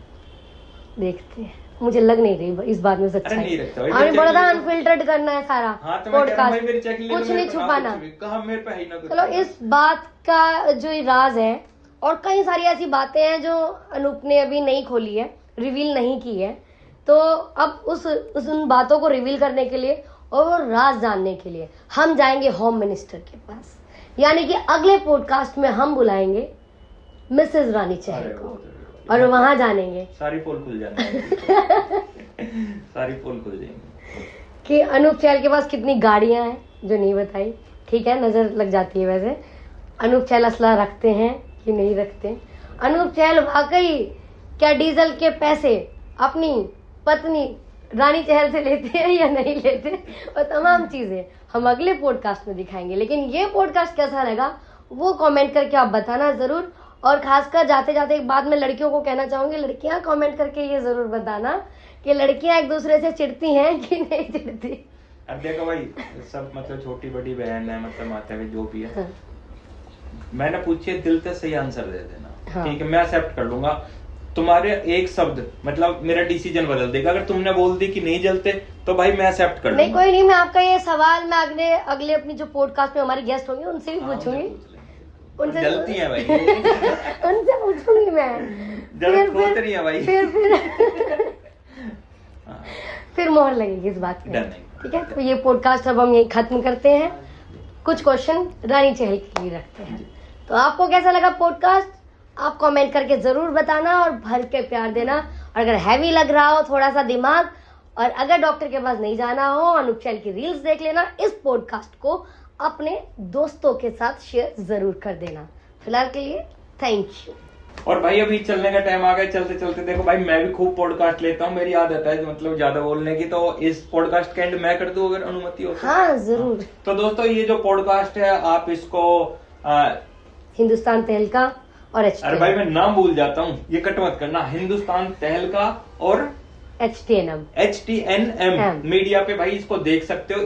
देखते हैं। मुझे लग नहीं रही इस बात में सच्चाई। नहीं रखता भाई, आपने बोला था अनफिल्टर्ड करना है सारा पॉडकास्ट, कुछ नहीं छुपाना। मेरे पे है ना कुछ। चलो इस बात का जो राज है, और कई सारी ऐसी बातें हैं जो अनूप ने अभी नहीं खोली है, रिवील नहीं की है, तो अब उन बातों को रिवील करने के लिए और वो राज जानने के लिए हम जाएंगे होम मिनिस्टर के पास। यानी कि अगले पॉडकास्ट में हम बुलाएंगे मिसेज रानी चहल को और वहां जानेंगे, सारी पोल खुल जाएंगे। सारी पोल खुल जाएंगे कि अनूप चहल के पास कितनी गाड़ियां हैं जो नहीं बताई। ठीक है, नजर लग जाती है। वैसे अनूप चहल असला रखते हैं कि नहीं रखते? अनूप चहल वाकई क्या डीजल के पैसे अपनी पत्नी रानी चहल से लेते हैं या नहीं लेते, और तमाम चीजें हम अगले पॉडकास्ट में दिखाएंगे। लेकिन ये पॉडकास्ट कैसा लगा वो कमेंट करके आप बताना जरूर। और खासकर जाते जाते एक बात मैं लड़कियों को कहना चाहूंगी, लड़कियां कमेंट करके ये जरूर बताना कि लड़कियां एक दूसरे से चिढ़ती हैं कि नहीं चिढ़ती। अब देखो भाई, सब मतलब छोटी बड़ी बहन है, मतलब माता भी जो भी है, हाँ। मैंने पूछिए दिल से सही आंसर दे देना। हाँ। ठीक है, मैं एक्सेप्ट कर लूंगा। तुम्हारे एक शब्द मतलब मेरा डिसीजन बदल देगा। अगर तुमने बोल दी कि नहीं जलते तो भाई मैं एक्सेप्ट कर लूंगा। नहीं कोई नहीं, मैं आपका ये सवाल मैं अगले अपनी जो पॉडकास्ट में हमारी गेस्ट होंगे उनसे भी पूछूंगी। उनसे जलती है भाई। उनसे पूछूंगी मैं। फिर मोहर लगेगी इस बात में। ठीक है, तो ये पॉडकास्ट अब हम यही खत्म करते हैं। कुछ क्वेश्चन रानी चहल के लिए रखते हैं। तो आपको कैसा लगा पॉडकास्ट आप कमेंट करके जरूर बताना और भर के प्यार देना। और अगर हैवी लग रहा हो थोड़ा सा दिमाग, और अगर डॉक्टर के पास नहीं जाना हो, अनूप चहल की रील्स देख लेना। इस पॉडकास्ट को अपने दोस्तों के साथ शेयर जरूर कर देना। फिलहाल के लिए थैंक यू। और भाई अभी चलने का टाइम आ गया, चलते चलते देखो भाई मैं भी खूब पॉडकास्ट लेता हूँ, मेरी आदत है मतलब ज्यादा बोलने की, तो इस पॉडकास्ट का एंड मैं कर दूं अगर अनुमति हो तो। हाँ जरूर। तो दोस्तों ये जो पॉडकास्ट है आप इसको हिंदुस्तान तहलका और HTNM। अरे भाई मैं नाम भूल जाता हूँ, ये कट मत करना। हिंदुस्तान तहलका और HTNM मीडिया पे भाई इसको देख सकते हो।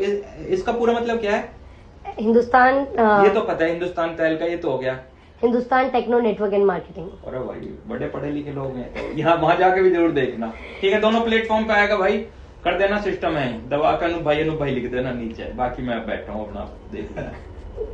इसका पूरा मतलब क्या है? हिंदुस्तान ये तो पता है, हिंदुस्तान तहलका ये तो हो गया, Hindustan Techno Network and Marketing. अरे भाई बड़े पढ़े लिखे लोग हैं, तो यहाँ वहां जाके भी जरूर देखना। ठीक है, दोनों प्लेटफॉर्म पे आएगा भाई, कर देना सिस्टम है दवा का। अनूप भाई लिख देना नीचे, बाकी मैं बैठा हूँ अपना देख लेना।